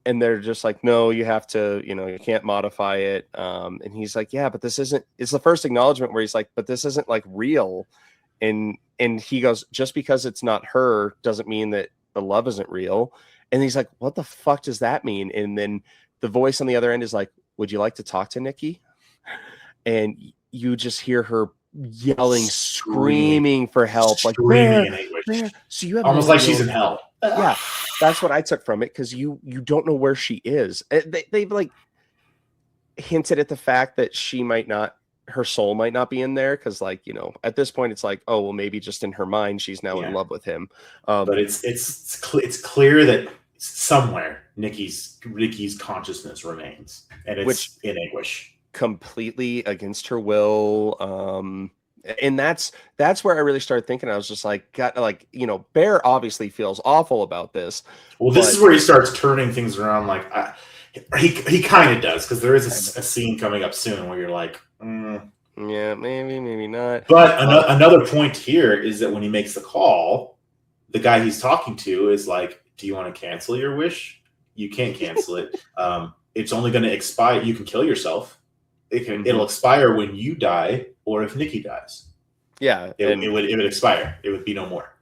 And they're just like, no, you have to, you can't modify it. And he's like, yeah, but this isn't, it's the first acknowledgement where he's like, but this isn't like real. And he goes, just because it's not her doesn't mean that the love isn't real. And he's like, what the fuck does that mean? And then the voice on the other end is like, would you like to talk to Nikki? And you just hear her yelling, screaming for help, screaming in anguish. Where? So you have almost like she's in hell. Yeah, that's what I took from it, because you don't know where she is. They've like hinted at the fact that her soul might not be in there, because like at this point it's like, oh well, maybe just in her mind she's now in love with him. But it's clear that somewhere Nikki's consciousness remains, and it's in anguish, completely against her will. And that's where I really started thinking. I was just like, Bear obviously feels awful about this. Well, this is where he starts turning things around. Like he kind of does, because there is a scene coming up soon where you're like, yeah, maybe not. But another point here is that when he makes the call, the guy he's talking to is like, do you want to cancel your wish? You can't cancel it. It's only going to expire. You can kill yourself. It'll expire when you die, or if Nikki dies. Yeah, it would expire. It would be no more.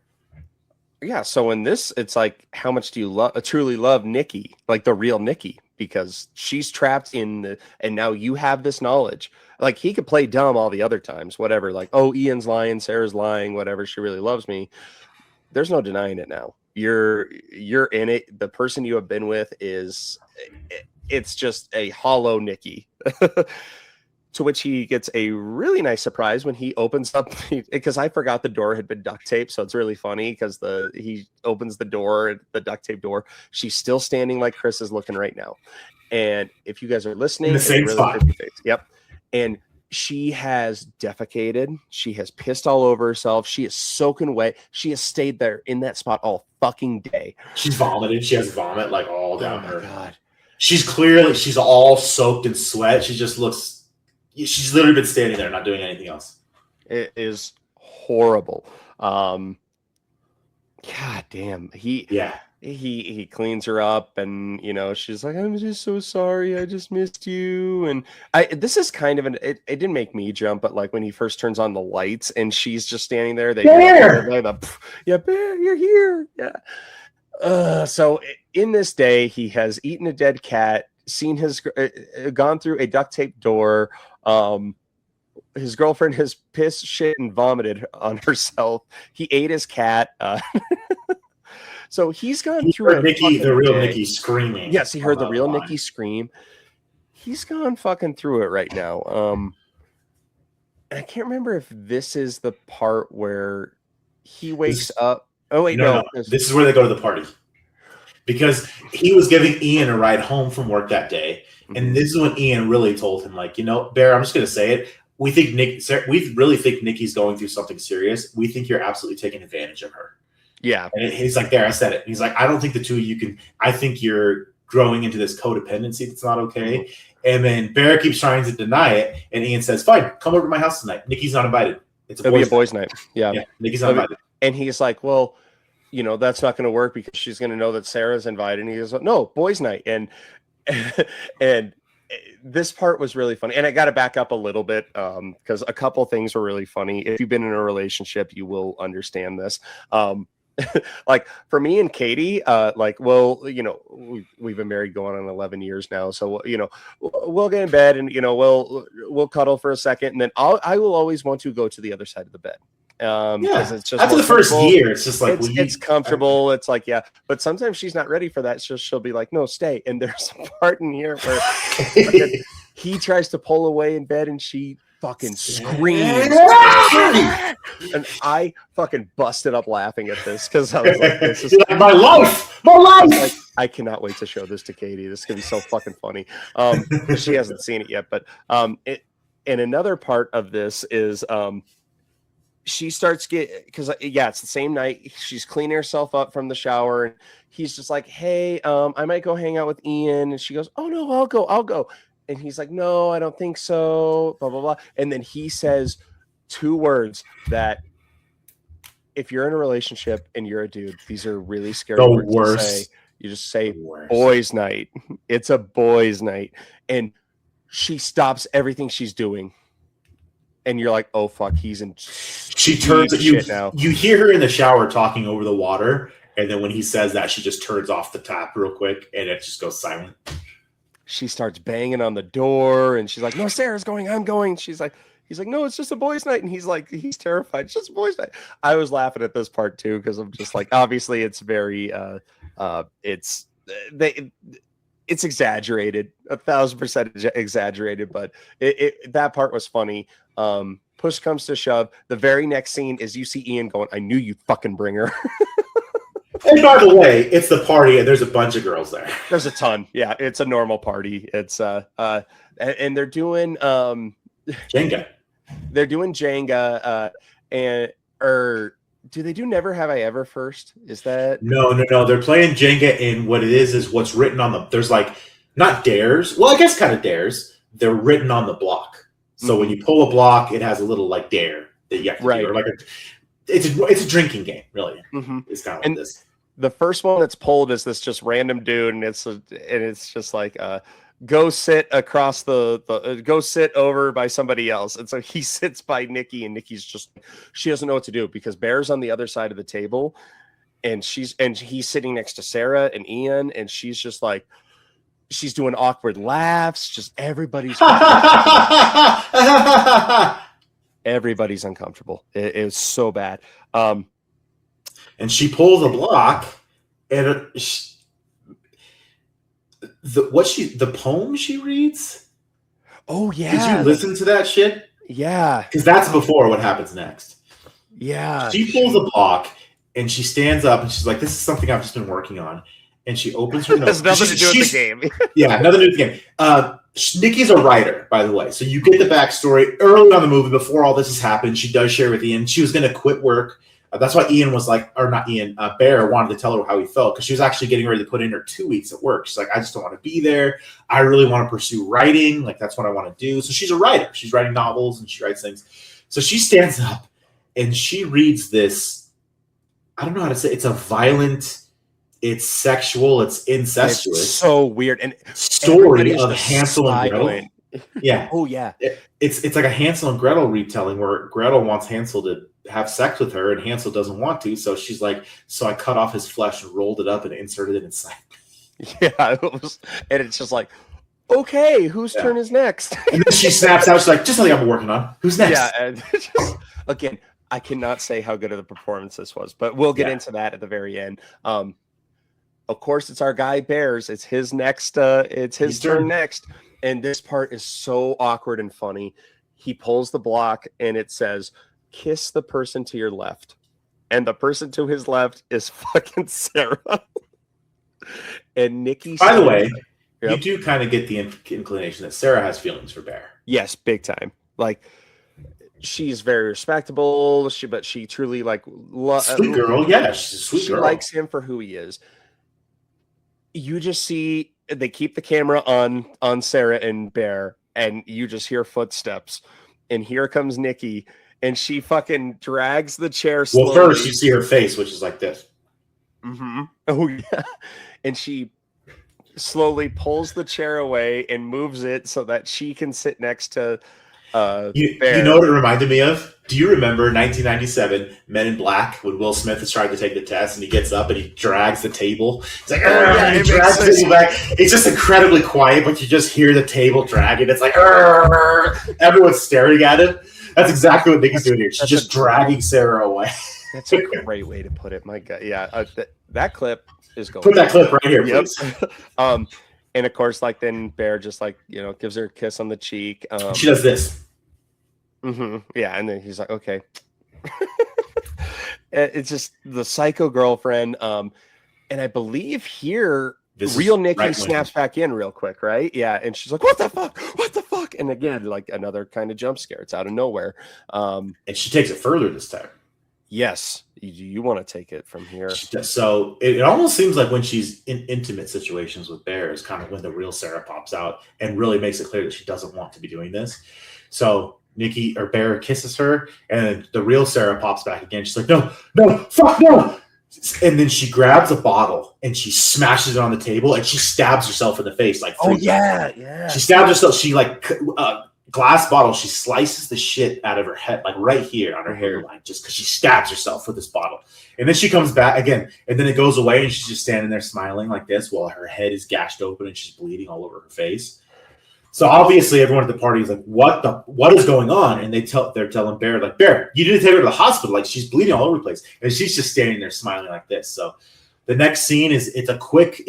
Yeah. So in this, it's like, how much do you truly love Nikki, like the real Nikki, because she's trapped and now you have this knowledge. Like, he could play dumb all the other times, whatever. Like, oh, Ian's lying, Sarah's lying, whatever. She really loves me. There's no denying it now. You're in it. The person you have been with it's just a hollow Nikki. To which he gets a really nice surprise when he opens up, because I forgot the door had been duct taped. So it's really funny because he opens the door, the duct tape door. She's still standing like Chris is looking right now. And if you guys are listening, in the same really spot. Yep. And she has defecated. She has pissed all over herself. She is soaking wet. She has stayed there in that spot all fucking day. She's vomited. She has vomit like all down her. God. She's all soaked in sweat. She's literally been standing there, not doing anything else. It is horrible. God damn. He cleans her up, and she's like, I'm just so sorry, I just missed you. And this is kind of it didn't make me jump, but like when he first turns on the lights and she's just standing there, Bear, you're here. Yeah. So in this day, he has eaten a dead cat, gone through a duct tape door. His girlfriend has pissed, shit, and vomited on herself. He ate his cat. So he's gone through the real Nikki screaming. Yes, he heard the real Nikki scream. He's gone fucking through it right now. I can't remember if this is the part where he wakes up. Oh wait, no. This is where they go to the party, because he was giving Ian a ride home from work that day, and this is when Ian really told him, like, Bear, I'm just gonna say it. We really think Nikki's going through something serious. We think you're absolutely taking advantage of her. Yeah. And he's like, there, I said it. He's like, I don't think the two of you can. I think you're growing into this codependency that's not okay. And then Bear keeps trying to deny it, and Ian says, fine, come over to my house tonight. Nikki's not invited. It'll be a boys' night. Yeah. Nikki's not invited. And he's like, well, that's not going to work because she's going to know that Sarah's invited. And he goes, no, boys' night. And this part was really funny. And I got to back up a little bit because a couple things were really funny. If you've been in a relationship, you will understand this. Like for me and Katie, we've been married going on 11 years now. So, we'll get in bed and, we'll cuddle for a second. And then I will always want to go to the other side of the bed. It's just after the first year, it's just like it's comfortable. It's like, yeah, but sometimes she's not ready for that. So she'll be like, no, stay. And there's a part in here where he tries to pull away in bed and she fucking screams. And I fucking busted up laughing at this because I was like, this is like, my life. Like, I cannot wait to show this to Katie. This is gonna be so fucking funny. She hasn't seen it yet, but and another part of this is she starts it's the same night. She's cleaning herself up from the shower, and he's just like, hey, I might go hang out with Ian. And she goes, oh no, I'll go. And he's like, no, I don't think so, blah, blah, blah. And then he says two words that if you're in a relationship and you're a dude, these are really scary The words worst. to say. You just say Worst. boys' night. It's a boys' night. And she stops everything she's doing. And you're like, oh fuck, he's in She turns shit now. You hear her in the shower talking over the water, and then when he says that, she just turns off the tap real quick and it just goes silent. She starts banging on the door and she's like, no, Sarah's going, I'm going. He's like, no, it's just a boys' night. And he's like, he's terrified. It's just a boys' night. I was laughing at this part too, because I'm just like, obviously it's very it's exaggerated, 1,000% exaggerated, but that part was funny. Push comes to shove. The very next scene is you see Ian going, I knew you'd fucking bring her. And by the way, it's the party and there's a bunch of girls there. There's a ton. Yeah, it's a normal party. It's and they're doing Jenga. They're doing Jenga or do they do Never Have I Ever first? Is that No. They're playing Jenga, and what it is what's written on the there's like not dares. Well, I guess kind of dares. They're written on the block. So when you pull a block, it has a little like dare that you have to do. Or like it's a drinking game, really. It's kind of like this. The first one that's pulled is this just random dude, and it's just like go sit across go sit over by somebody else. And so he sits by Nikki, and Nikki's just, she doesn't know what to do because Bear's on the other side of the table, and he's sitting next to Sarah and Ian, and she's just like, she's doing awkward laughs. Just everybody's uncomfortable. It was so bad. And she pulls a block, and the poem she reads. Oh yeah, did you listen to that shit? Yeah, because that's before what happens next. Yeah, she pulls a block and she stands up and she's like, "This is something I've just been working on." And she opens her notes. Has nothing to do with the game. Yeah, nothing to do with the game. Nikki's a writer, by the way, so you get the backstory early on the movie before all this has happened. She does share with Ian she was going to quit work. That's why Ian was like, or not Ian, Bear wanted to tell her how he felt because she was actually getting ready to put in her 2 weeks at work. She's like, I just don't want to be there. I really want to pursue writing. Like, that's what I want to do. So she's a writer. She's writing novels and she writes things. So she stands up and she reads this. I don't know how to say it. It's a violent, it's sexual, it's incestuous. It's so weird. And story of Hansel and Gretel. Yeah. Oh, yeah. It's like a Hansel and Gretel retelling where Gretel wants Hansel to have sex with her and Hansel doesn't want to. So she's like, so I cut off his flesh and rolled it up and inserted it inside. Yeah. And it's just like, okay, whose turn is next? And then she snaps out. She's like, just something I've been working on. Who's next? Yeah. And just, again, I cannot say how good of the performance this was, but we'll get into that at the very end. Of course, it's our guy Bears. It's his next. It's his turn next. And this part is so awkward and funny. He pulls the block and it says, kiss the person to your left. And the person to his left is fucking Sarah. And Nikki. By the way, you do kind of get the inclination that Sarah has feelings for Bear. Yes, big time. Like, she's very respectable. But she truly like sweet girl. Yeah, she's a sweet girl. She likes him for who he is. You just see they keep the camera on Sarah and Bear, and you just hear footsteps. And here comes Nikki, and she fucking drags the chair slowly. Well, first you see her face, which is like this. Mm-hmm. Oh yeah, and she slowly pulls the chair away and moves it so that she can sit next to. You know what it reminded me of? Do you remember 1997 Men in Black when Will Smith is trying to take the test and he gets up and he drags the table? He's like, and he drags the table back. It's just incredibly quiet, but you just hear the table dragging. It's like, everyone's staring at him. That's exactly what Nikki's doing here. She's just dragging Sarah away. That's a great way to put it. My God, yeah, that clip is going. Put that clip right here, please. And of course, like then Bear just like gives her a kiss on the cheek. She does this. Mm-hmm. Yeah, and then he's like, okay. It's just the psycho girlfriend. And I believe here, real Nikki snaps back in real quick, right? Yeah, and she's like, "What the fuck? What the fuck?" And again, like another kind of jump scare. It's out of nowhere. And she takes it further this time. Yes, you want to take it from here. So it almost seems like when she's in intimate situations with Bear is kind of when the real Sarah pops out and really makes it clear that she doesn't want to be doing this. So Nikki or Bear kisses her, and the real Sarah pops back again. She's like, no, fuck no. And then she grabs a bottle and she smashes it on the table and she stabs herself in the face like 3 times. She stabs herself. She glass bottle. She slices the shit out of her head, like right here on her hairline, just because she stabs herself with this bottle. And then she comes back again, and then it goes away, and she's just standing there smiling like this while her head is gashed open and she's bleeding all over her face. So obviously everyone at the party is like, what is going on? And they're telling Bear, like, Bear, you didn't take her to the hospital. Like, she's bleeding all over the place. And she's just standing there smiling like this. So the next scene it's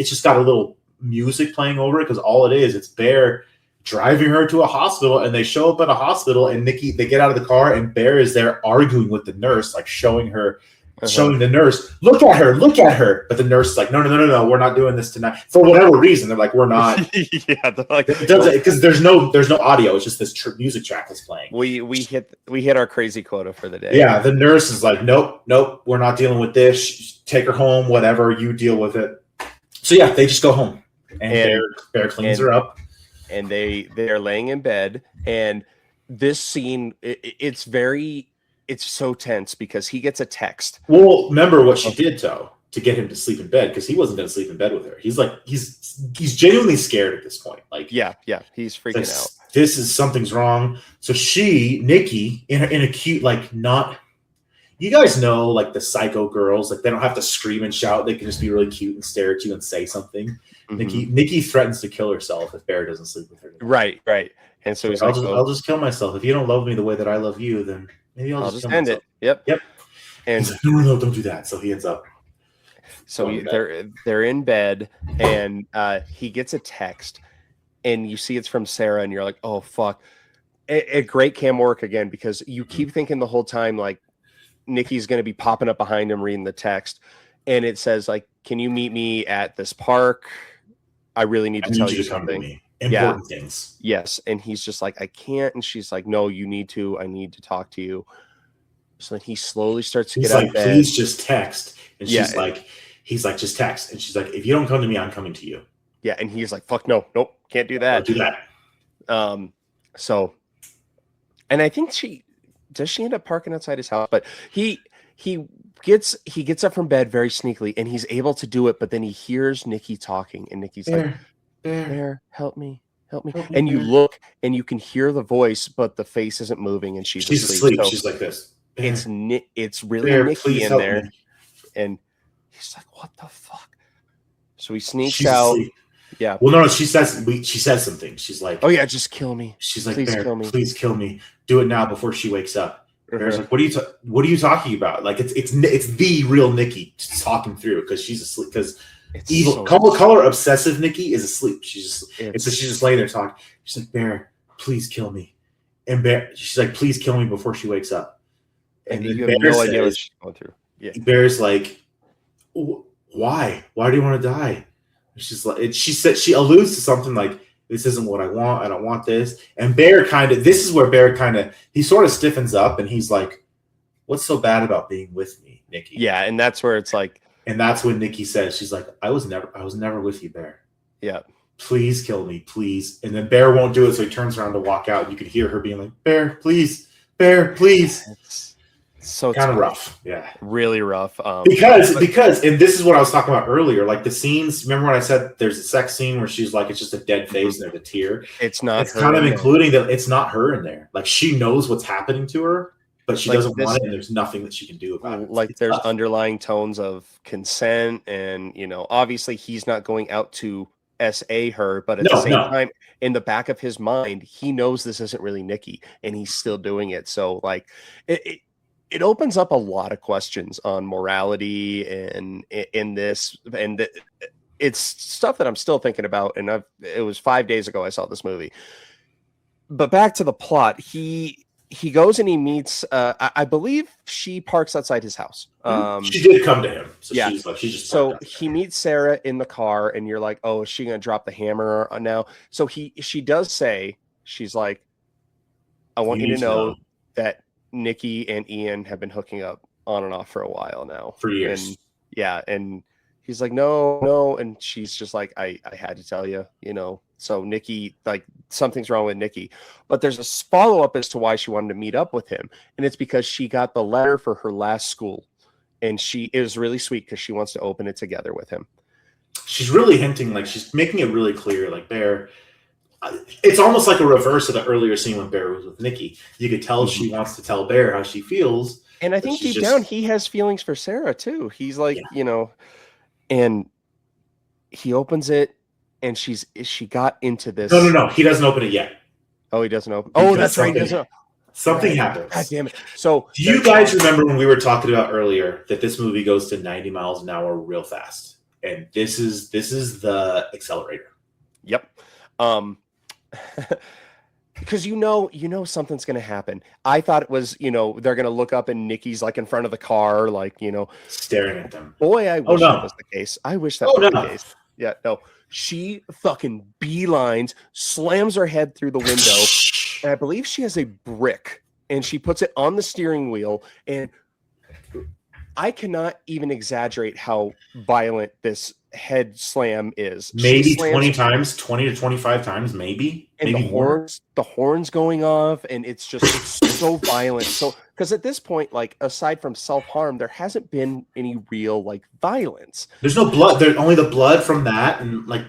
just got a little music playing over it, because all it is, it's Bear driving her to a hospital, and they show up at a hospital, and they get out of the car, and Bear is there arguing with the nurse, like showing the nurse, look at her. But the nurse is like, no, we're not doing this tonight. For whatever reason, they're like, we're not. They're like, because there's no audio. It's just this music track that's playing. We hit our crazy quota for the day. Yeah, the nurse is like, nope, we're not dealing with this. Take her home, whatever, you deal with it. So yeah, they just go home, and Bear cleans her up, and they're laying in bed, and this scene it's so tense because he gets a text. Well, remember what she did to get him to sleep in bed, because he wasn't going to sleep in bed with her. He's like, he's genuinely scared at this point. Like, yeah, he's freaking out. This is something's wrong. So Nikki, in a cute, like, not, you guys know, like the psycho girls, like they don't have to scream and shout. They can just be really cute and stare at you and say something. Mm-hmm. Nikki threatens to kill herself if Bear doesn't sleep with her. Right. And so he's I'll just kill myself. If you don't love me the way that I love you, then maybe I'll just end it. Yep. And like, no, don't do that. So he ends up. So they're in bed, and he gets a text, and you see it's from Sarah, and you're like, oh fuck. A great cam work again, because you keep thinking the whole time like Nikki's going to be popping up behind him reading the text, and it says like, can you meet me at this park? I really need to tell you something. Important things. Yes. And he's just like, I can't. And she's like, no, you need to. I need to talk to you. So then he slowly starts to get out of bed. Please just text. And he's like, just text. And she's like, if you don't come to me, I'm coming to you. Yeah. And he's like, fuck no, nope, can't do that. I'll do that. So, and I think she end up parking outside his house, but he gets up from bed very sneakily, and he's able to do it. But then he hears Nikki talking, and Nikki's like, Bear, help me. And you look, and you can hear the voice, but the face isn't moving, and she's asleep. So she's like this. Bear, it's really Bear, Nikki in there, and he's like, what the fuck? So he sneaks out. Asleep. Yeah. Well, no, she says something. She's like, oh yeah, just kill me. She's like, please Bear, kill me. Please kill me. Do it now before she wakes up. Bear's like, what are you talking about? Like, it's the real Nikki talking through, because she's asleep. Because evil, color obsessive Nikki is asleep. She's just laying there talking. She's like, Bear, please kill me. And she's like, please kill me before she wakes up. And you have no idea what she's going through. Yeah. Bear's like, why? Why do you want to die? She's like, she alludes to something like, this isn't what I want. I don't want this. And this is where Bear he sort of stiffens up, and he's like, what's so bad about being with me, Nikki? Yeah. And that's where it's like, and that's when Nikki says, she's like, I was never with you, Bear. Yeah. Please kill me, please. And then Bear won't do it, so he turns around to walk out. And you could hear her being like, Bear, please. Bear, please. It's so kind of rough. Yeah. Really rough. Because and this is what I was talking about earlier. Like the scenes, remember when I said there's a sex scene where she's like, it's just a dead face and there's a tear. It's not. It's kind of including that it's not her in there. Like she knows what's happening to her, but she doesn't want it, and there's nothing that she can do about it. Like there's underlying tones of consent, and obviously he's not going out to SA her, but at the same time, in the back of his mind, he knows this isn't really Nikki, and he's still doing it. So like it opens up a lot of questions on morality and in this, and it's stuff that I'm still thinking about. And it was 5 days ago I saw this movie. But back to the plot, he goes and he meets. I believe she parks outside his house. She did come to him. So yeah. So he meets Sarah in the car, and you're like, oh, is she gonna drop the hammer now? So she does say, she's like, I want you to know that Nikki and Ian have been hooking up on and off for a while now. For years. And yeah, and He's like, no. And she's just like, I had to tell you, So Nikki, like, something's wrong with Nikki. But there's a follow-up as to why she wanted to meet up with him. And it's because she got the letter for her last school. And it was really sweet because she wants to open it together with him. She's really hinting, like, she's making it really clear, like, Bear. It's almost like a reverse of the earlier scene when Bear was with Nikki. You could tell she wants to tell Bear how she feels. And I think deep down, he has feelings for Sarah, too. He's like, and he opens it, and she got into this. No. He doesn't open it yet. Oh, he doesn't open. Oh, that's right. Something happens. God damn it. So, do you guys remember when we were talking about earlier that this movie goes to 90 miles an hour real fast? And this is the accelerator. Yep. Because something's going to happen. I thought it was, they're going to look up and Nikki's like in front of the car, like, staring at them. Boy, I wish that was the case. I wish that was the case. Yeah, no. She fucking beelines, slams her head through the window, and I believe she has a brick, and she puts it on the steering wheel, and I cannot even exaggerate how violent this head slam is. Maybe 20 times, 20 to 25 times, maybe. And maybe the horns going off, and it's so violent. So, because at this point, like, aside from self-harm, there hasn't been any real, like, violence. There's no blood. There's only the blood from that, and, like,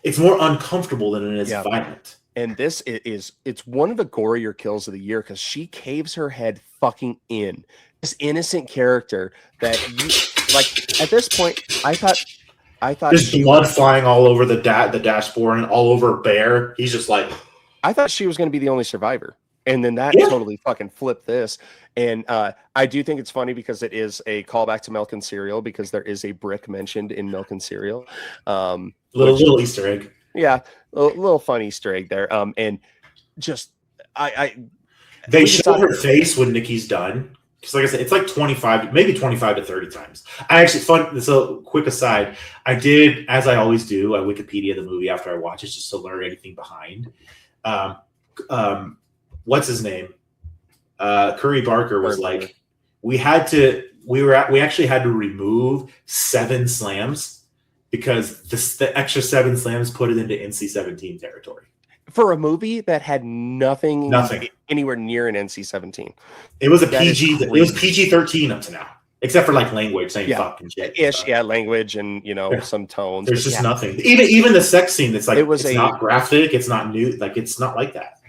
it's more uncomfortable than it is violent. And it's one of the gorier kills of the year because she caves her head fucking in. This innocent character that at this point, I thought there's blood flying all over the dashboard and all over Bear. He's just like, I thought she was going to be the only survivor, and then that totally fucking flipped this. And I do think it's funny because it is a callback to Milk and Cereal because there is a brick mentioned in Milk and Cereal. Little Easter egg. Yeah, a little fun Easter egg there. And just they show her face when Nikki's done. Because, like I said, it's like 25, maybe 25 to 30 times. This is a quick aside. I did, as I always do, I Wikipedia the movie after I watch it just to learn anything behind. What's his name? Curry Barker was like, we actually had to remove 7 slams because the extra 7 slams put it into NC-17 territory. For a movie that had nothing anywhere near an NC-17. It was It was PG-13 up to now, except for like language, saying fuck and shit. Language and some tones. There's just nothing. Even the sex scene. That's like it's not graphic. It's not new. Like it's not like that.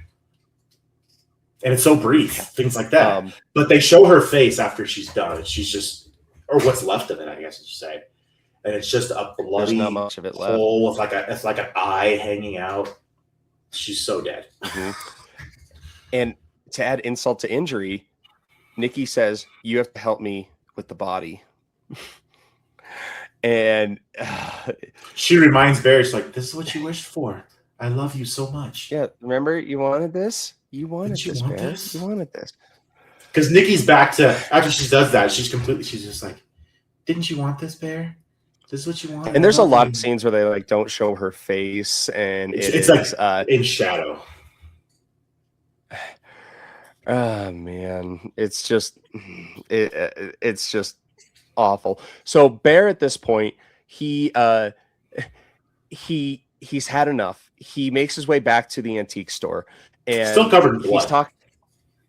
And it's so brief. Things like that. But they show her face after she's done. She's just, or what's left of it, I guess you should say. And it's just a bloody not much of it left. hole with it's like an eye hanging out. She's so dead. Mm-hmm. And to add insult to injury, Nikki says, "You have to help me with the body." And she reminds Barry, she's like, "This is what you wished for. I love you so much." Yeah, remember you wanted this? You wanted this, Bear. You wanted this. Because Nikki's back to, after she does that, she's just like, "Didn't you want this, Bear? This is what you want." And there's a lot of scenes where they like don't show her face, and it's like in shadow. Oh man, it's just awful. So Bear at this point, he's had enough. He makes his way back to the antique store, and still covered in blood. He's talking.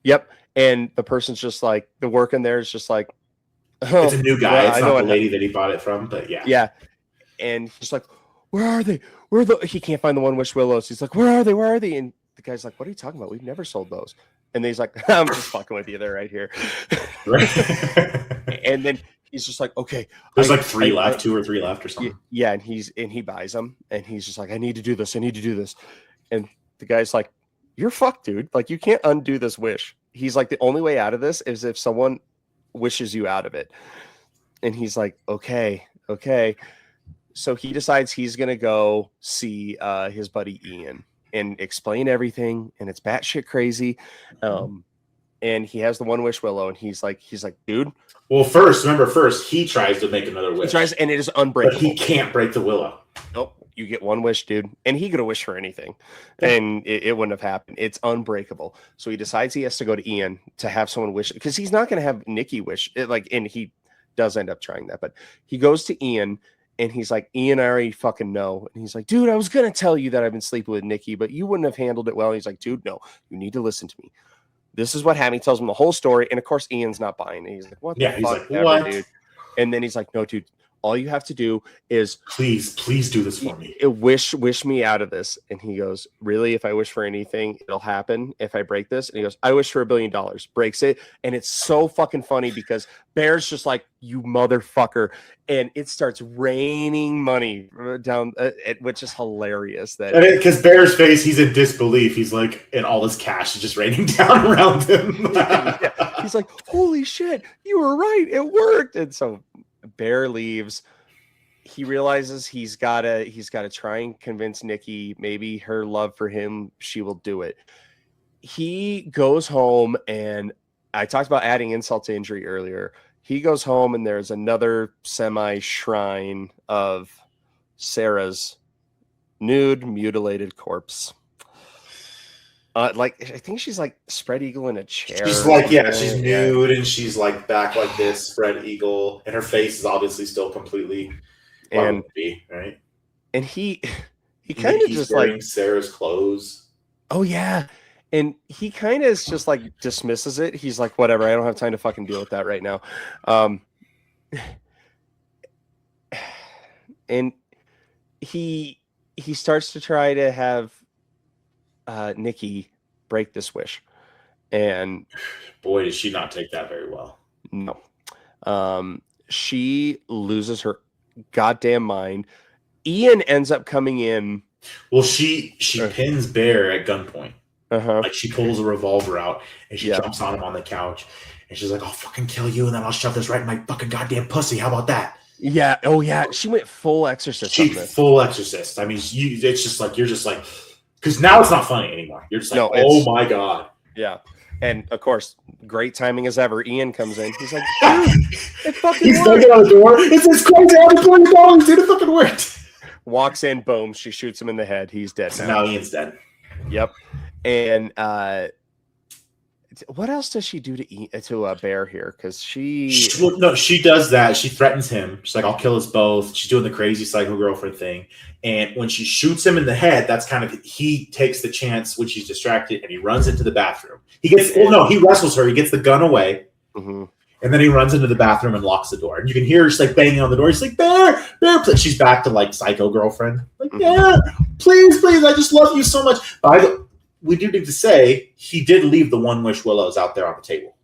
Yep, and the person's just like, the work in there is just like, oh, it's a new guy. It's not the lady that he bought it from, but yeah. Yeah. And he's like, where are they? He can't find the One Wish Willows. He's like, where are they? Where are they? And the guy's like, what are you talking about? We've never sold those. And then he's like, I'm just fucking with you. They're right here. And then he's just like, okay. There's like 2 or 3 left or something. Yeah. And he buys them. And he's just like, I need to do this. And the guy's like, you're fucked, dude. Like, you can't undo this wish. He's like, the only way out of this is if someone wishes you out of it. And he's like, okay. So he decides he's gonna go see his buddy Ian and explain everything, and it's batshit crazy. And he has the One Wish Willow, and he's like, dude. Well, first he tries to make another wish. He tries, and it is unbreakable. But he can't break the willow. Nope. You get one wish, dude. And he could have wished for anything, and it wouldn't have happened. It's unbreakable. So he decides he has to go to Ian to have someone wish, because he's not going to have Nikki wish. And he does end up trying that, but he goes to Ian, And he's like, Ian, I already fucking know. And he's like, dude, I was going to tell you that I've been sleeping with Nikki, but you wouldn't have handled it well. And he's like, dude, no, you need to listen to me. This is what happened. He tells him the whole story. And of course, Ian's not buying it. He's like, what the he's fuck like, ever, what? dude? And then he's like, no, dude, all you have to do is please do this for me. Wish me out of this. And he goes, really? If I wish for anything, it'll happen if I break this. And he goes, I wish for $1 billion. Breaks it. And it's so fucking funny because Bear's just like, you motherfucker. And it starts raining money down, which is hilarious. That because Bear's face, he's in disbelief. He's like, and all his cash is just raining down around him. Yeah. He's like, holy shit, you were right. It worked. And so Bear leaves. He realizes he's gotta try and convince Nikki, maybe her love for him, she will do it. He goes home, and I talked about adding insult to injury earlier. He goes home, and there's another semi-shrine of Sarah's nude, mutilated corpse. Like, I think she's like spread eagle in a chair. She's like, she's nude and she's like back like this, spread eagle, and her face is obviously still completely right. And he kind of just like Sarah's clothes. Oh yeah, and he kind of is just like dismisses it. He's like, whatever, I don't have time to fucking deal with that right now. And he starts to try to have Nikki break this wish, and boy, does she not take that very well. No, she loses her goddamn mind. Ian ends up coming in. Well, she pins Bear at gunpoint. Like she pulls a revolver out and she jumps on him on the couch, and she's like, "I'll fucking kill you, and then I'll shove this right in my fucking goddamn pussy. How about that?" Yeah. Oh yeah. She went full exorcist. Full exorcist. I mean, it's just like you're just like. Because now it's not funny anymore. You're just like, oh my God. Yeah. And of course, great timing as ever. Ian comes in. He's like, it fucking He's worked. knocking on the door. It's crazy. How many $20? Dude, it fucking worked. Walks in, boom. She shoots him in the head. He's dead now. Now Ian's dead. Yep. And what else does she do to a Bear here? Because she does that. She threatens him. She's like, I'll kill us both. She's doing the crazy psycho girlfriend thing. And when she shoots him in the head, that's kind of, he takes the chance when she's distracted and he runs into the bathroom. He wrestles her. He gets the gun away. Mm-hmm. And then he runs into the bathroom and locks the door. And you can hear her just like banging on the door. She's like, Bear. She's back to like psycho girlfriend. Like, yeah, please. I just love you so much. We do need to say he did leave the one wish willows out there on the table.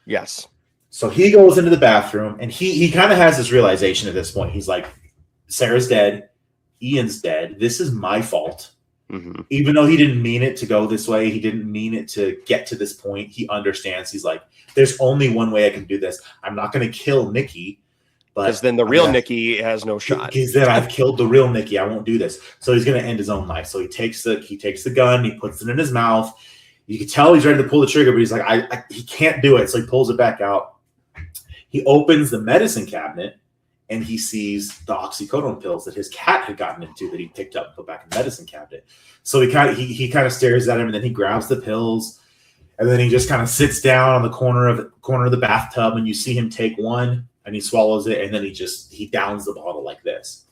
Yes. So he goes into the bathroom and he kind of has this realization at this point. He's like, Sarah's dead. Ian's dead. This is my fault. Mm-hmm. Even though he didn't mean it to go this way, he didn't mean it to get to this point. He understands. He's like, there's only one way I can do this. I'm not going to kill Nikki. Because then the real Nikki has no shot. Because then I've killed the real Nikki. I won't do this. So he's going to end his own life. So he takes the gun. He puts it in his mouth. You can tell he's ready to pull the trigger, but he's like, he can't do it. So he pulls it back out. He opens the medicine cabinet, and he sees the oxycodone pills that his cat had gotten into that he picked up and put back in the medicine cabinet. So he kind of stares at him, and then he grabs the pills, and then he just kind of sits down on the corner of the bathtub, and you see him take one. And he swallows it, and then he downs the bottle like this.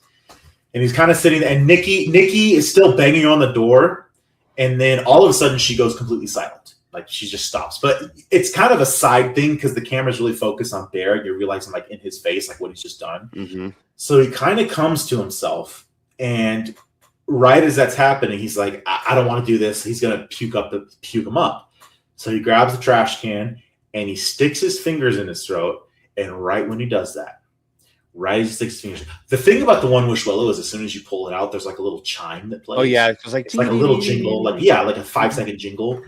And he's kind of sitting there, and Nikki is still banging on the door, and then all of a sudden she goes completely silent. Like she just stops. But it's kind of a side thing because the camera's really focused on Bear. You're realizing like in his face, like what he's just done. Mm-hmm. So he kind of comes to himself, and right as that's happening, he's like, I don't want to do this. He's gonna puke him up. So he grabs the trash can and he sticks his fingers in his throat. And right when he does that, right as he sticks his fingers, the thing about the one wish willow is as soon as you pull it out, there's like a little chime that plays. Oh yeah, it's like a little jingle, like a 5-second jingle.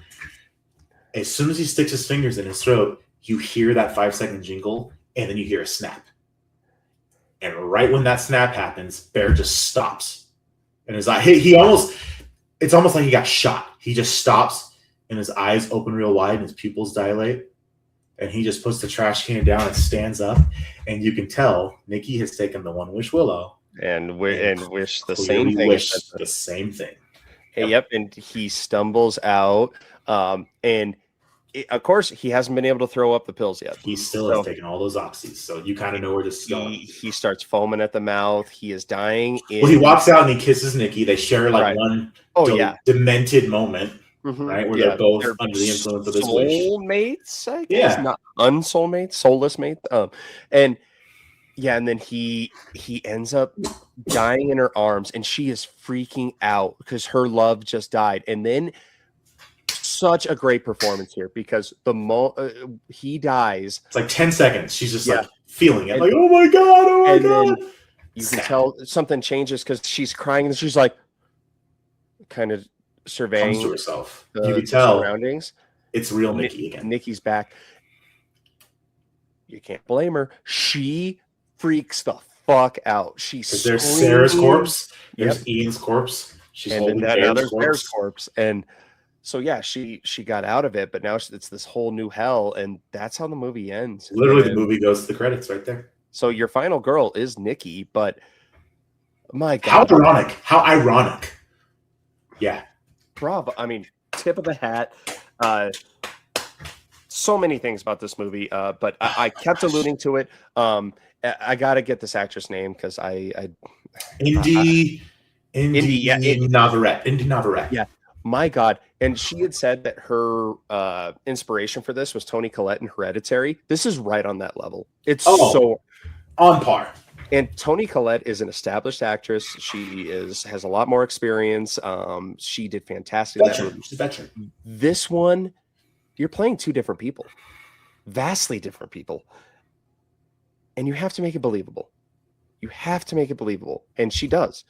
As soon as he sticks his fingers in his throat, you hear that 5-second jingle, and then you hear a snap. And right when that snap happens, Bear just stops, and his eye, it's almost like he got shot. He just stops, and his eyes open real wide, and his pupils dilate. And he just puts the trash can down and stands up, and you can tell Nikki has taken the one wish willow and wish the same thing. The same thing. Yep. And he stumbles out, and of course, he hasn't been able to throw up the pills yet. He still has taken all those oxys, so you kind of know where this is going. He starts foaming at the mouth. He is dying. Well, he walks out and he kisses Nikki. They share like one demented moment, right? Where they're both under the influence of this wish. Soulmates, I guess. Yeah. Not unsoulmates, soulless mates. And then he ends up dying in her arms, and she is freaking out because her love just died. And then such a great performance here because he dies. It's like 10 seconds. She's just like feeling it, like, oh my god. Then you can tell something changes because she's crying and she's like kind of surveying comes to herself. You can tell surroundings. It's real Nikki again. Nikki's back. You can't blame her. She freaks the fuck out. There's Sarah's corpse. There's Ian's corpse. She's holding Bear's corpse. And so she got out of it, but now it's this whole new hell, and that's how the movie ends. Literally, the movie goes to the credits right there. So your final girl is Nikki, but my God, how ironic. Yeah, bravo. I mean, tip of the hat. So many things about this movie, but I kept alluding to it. I got to get this actress name because Indy Navarrete. Yeah. My God. And she had said that her inspiration for this was Toni Collette in Hereditary. This is right on that level. It's so on par. And Toni Collette is an established actress. She has a lot more experience. She did fantastic. She's a veteran. This one, you're playing two different people, vastly different people. And you have to make it believable. And she does.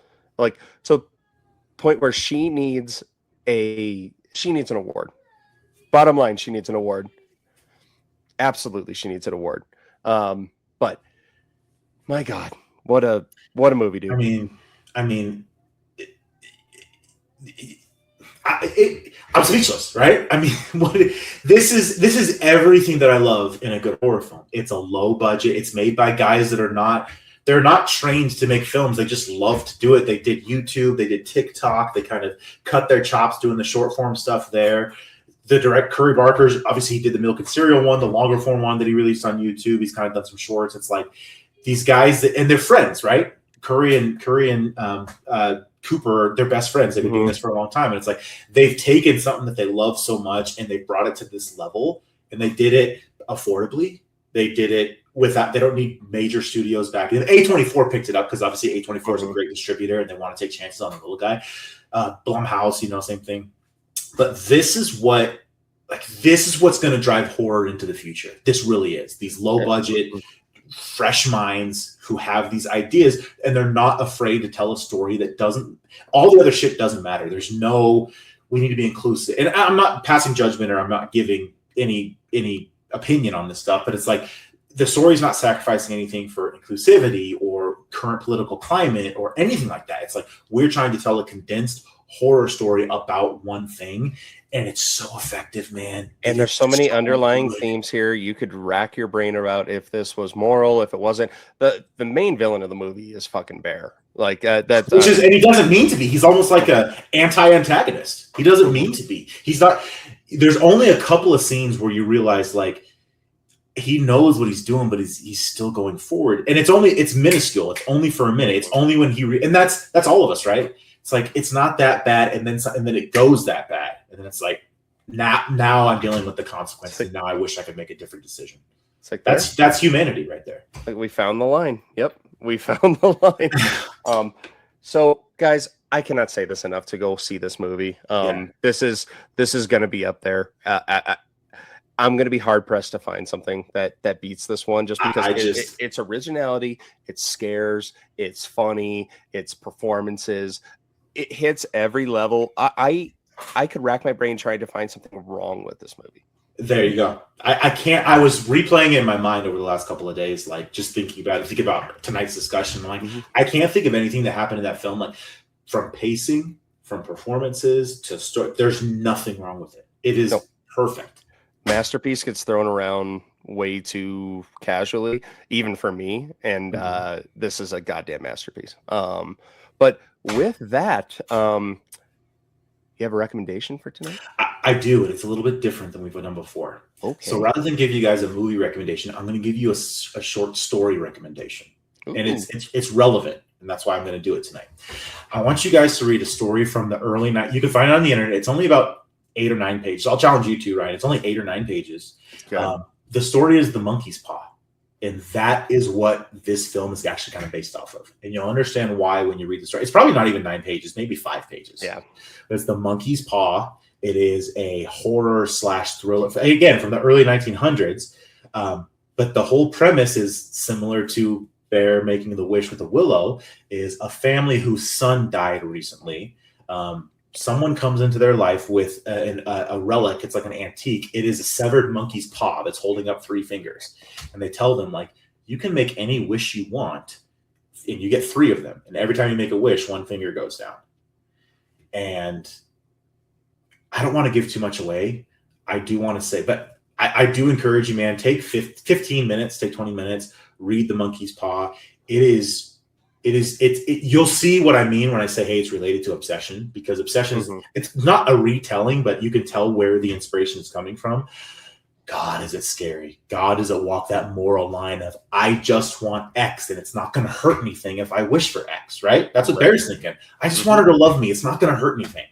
Point where she needs an award. Bottom line, she needs an award. Absolutely, she needs an award. But my God, what a movie, dude. I mean, I'm speechless, right? I mean, this is everything that I love in a good horror film. It's a low budget. It's made by guys that are not trained to make films. They just love to do it. They did YouTube, they did TikTok, they kind of cut their chops doing the short form stuff there. The direct Curry Barker's, obviously he did the Milk and Cereal one, the longer form one that he released on YouTube. He's kind of done some shorts. It's like these guys and they're friends, right? Curry and Cooper, they're best friends. They've been doing this for a long time. And it's like they've taken something that they love so much and they brought it to this level, and they did it affordably. They did it without, they don't need major studios back. And A24 picked it up because obviously A24 is a great distributor and they want to take chances on the little guy. Blumhouse, same thing. But this is what's going to drive horror into the future. This really is. These low budget, fresh minds who have these ideas, and they're not afraid to tell a story that doesn't, all the other shit doesn't matter. There's no, we need to be inclusive. And I'm not passing judgment or I'm not giving any opinion on this stuff, but it's like the story's not sacrificing anything for inclusivity or current political climate or anything like that. It's like we're trying to tell a condensed horror story about one thing, and it's so effective, man. And there's so many underlying themes here. You could rack your brain about if this was moral, if it wasn't. The main villain of the movie is fucking Bear. Like that's and he doesn't mean to be. He's almost like a anti-antagonist. He doesn't mean to be. He's not. There's only a couple of scenes where you realize like he knows what he's doing, but he's still going forward. And it's minuscule. It's only for a minute. It's only when and that's all of us, right? It's like it's not that bad, and then it goes that bad, and then it's like now I'm dealing with the consequences. And now I wish I could make a different decision. It's like that's humanity right there. Like we found the line. Yep, we found the line. So guys, I cannot say this enough to go see this movie. This is going to be up there. I'm going to be hard pressed to find something that beats this one, just because it's originality, it's scares, it's funny, it's performances. It hits every level. I could rack my brain trying to find something wrong with this movie. There you go. I can't. I was replaying it in my mind over the last couple of days, like just thinking about tonight's discussion. Like I can't think of anything that happened in that film, like from pacing, from performances to story. There's nothing wrong with it. It is perfect. Masterpiece gets thrown around way too casually, even for me. And this is a goddamn masterpiece. But with that, You have a recommendation for tonight? I do, and it's a little bit different than we've done before. Okay. So rather than give you guys a movie recommendation, I'm going to give you a short story recommendation. Ooh. And it's relevant, and that's why I'm going to do it tonight. I want you guys to read a story from the early night. You can find it on the internet. It's only about 8 or 9 pages. I'll challenge you to, Ryan. It's only 8 or 9 pages. Okay. The story is The Monkey's Paw. And that is what this film is actually kind of based off of. And you'll understand why when you read the story. It's probably not even 9 pages, maybe 5 pages. Yeah. It's The Monkey's Paw. It is a horror / thriller, again, from the early 1900s. But the whole premise is similar to Bear making the wish with the willow, is a family whose son died recently. Someone comes into their life with a relic. It's like an antique. It is a severed monkey's paw that's holding up 3 fingers. And they tell them, like, you can make any wish you want, and you get 3 of them. And every time you make a wish, 1 finger goes down. And I don't want to give too much away. I do want to say, but I do encourage you, man, take 15 minutes, take 20 minutes, read The Monkey's Paw. You'll see what I mean when I say, hey, it's related to obsession, because obsession is, it's not a retelling, but you can tell where the inspiration is coming from. God, is it scary? God, is it walk that moral line of, I just want X and it's not going to hurt anything if I wish for X, right? That's what Bear's thinking. I just want her to love me. It's not going to hurt anything.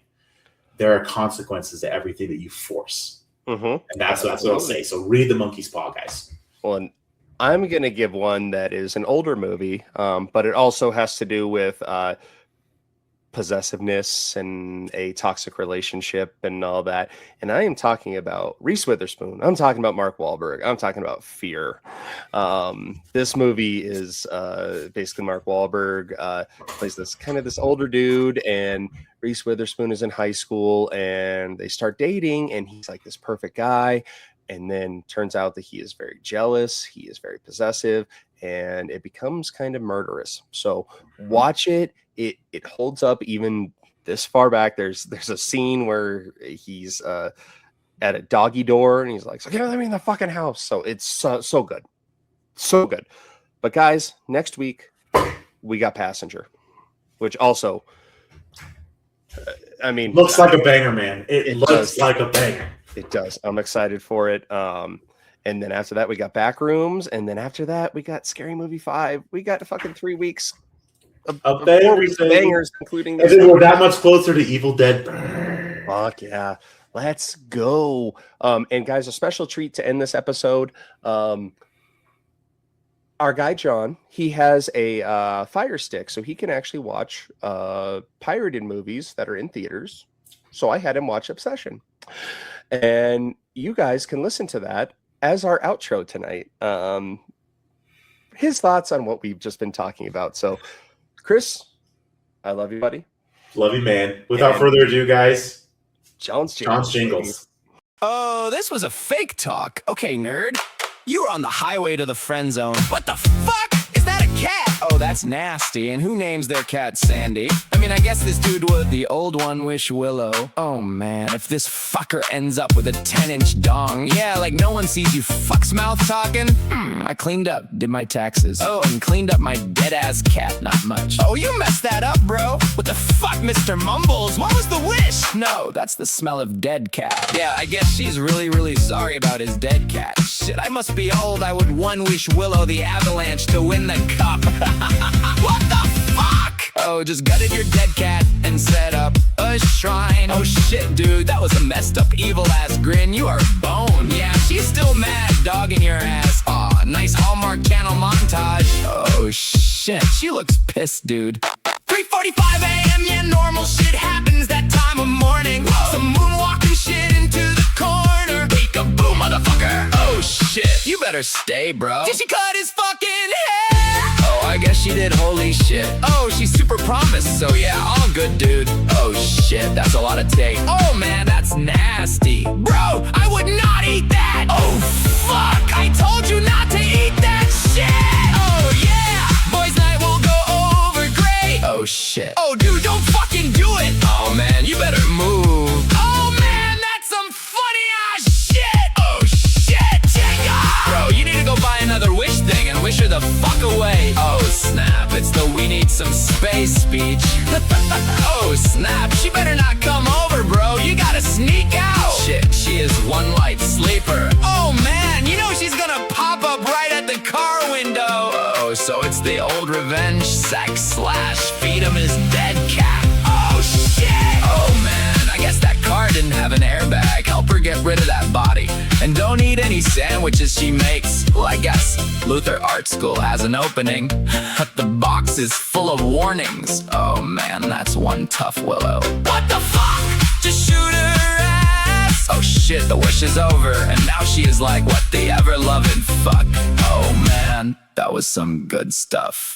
There are consequences to everything that you force. And that's what I'll say. So read The Monkey's Paw, guys. Well, and I'm going to give one that is an older movie, but it also has to do with possessiveness and a toxic relationship and all that. And I am talking about Reese Witherspoon. I'm talking about Mark Wahlberg. I'm talking about Fear. This movie is basically Mark Wahlberg plays this older dude, and Reese Witherspoon is in high school, and they start dating, and he's like this perfect guy. And then turns out that he is very jealous. He is very possessive, and it becomes kind of murderous. So watch it. It holds up even this far back. There's a scene where he's at a doggy door, and he's like, "So let me in the fucking house." So it's so good, so good. But guys, next week we got Passenger, which also, I mean, looks like a banger, man. It looks like a banger. It does. I'm excited for it. And then after that, we got Backrooms. And then after that, we got Scary Movie 5. We got fucking 3 weeks of bangers, including this. And then we're that much closer to Evil Dead. Fuck yeah. Let's go. And guys, a special treat to end this episode. Our guy, John, he has a Fire Stick, so he can actually watch pirated movies that are in theaters. So I had him watch Obsession. And you guys can listen to that as our outro tonight. His thoughts on what we've just been talking about. So, Chris, I love you, buddy. Love you, man. Without further ado, guys, John's Jingles. Oh, this was a fake talk. Okay, nerd. You were on the highway to the friend zone. What the fuck? Is that a cat? Oh, that's nasty. And who names their cat Sandy? I mean, I guess this dude would. The old one wish Willow. Oh, man, if this fucker ends up with a 10-inch dong. Yeah, like no one sees you fuck's mouth talking. I cleaned up, did my taxes. Oh, and cleaned up my dead-ass cat. Not much. Oh, you messed that up, bro. What the fuck, Mr. Mumbles? What was the wish? No, that's the smell of dead cat. Yeah, I guess she's really, really sorry about his dead cat. Shit, I must be old. I would one-wish Willow the Avalanche to win the cup. What the fuck? Oh, just gutted your dead cat and set up a shrine. Oh shit, dude, that was a messed up evil-ass grin. You are bone. Yeah, she's still mad, dogging your ass. Aw, nice Hallmark Channel montage. Oh shit, she looks pissed, dude. 3:45 a.m., yeah, normal shit happens that time of morning. Some moonwalking shit into the corner. Peek-a-boo, motherfucker. Oh shit, you better stay, bro. Did she cut his fucking hair? Oh, I guess she did, holy shit. Oh, she super promised, so yeah, all good, dude. Oh shit, that's a lot of tape. Oh man, that's nasty. Bro, I would not eat that. Oh fuck, I told you not to eat that shit. Oh yeah, boys night will go over great. Oh shit. Oh dude, don't fucking do it. Oh man, you better move. Oh man, that's some funny ass shit. Oh shit, Jenga. Bro, you need to go buy another wish thing and wish her the fuck away. Oh snap, it's the we need some space speech. Oh snap, she better not come over, bro, you gotta sneak out. Shit, she is one light sleeper. Oh man, you know she's gonna pop up right at the car window. Oh, so it's the old revenge sex slash feed him his dead cat. Oh shit! Oh man, I guess that car didn't have an airbag. Help her get rid of that body. And don't eat any sandwiches she makes. Well, I guess Luther Art School has an opening, but the box is full of warnings. Oh man, that's one tough Willow. What the fuck? Just shoot her ass. Oh shit, the wish is over, and now she is like, what the ever-loving fuck. Oh man, that was some good stuff.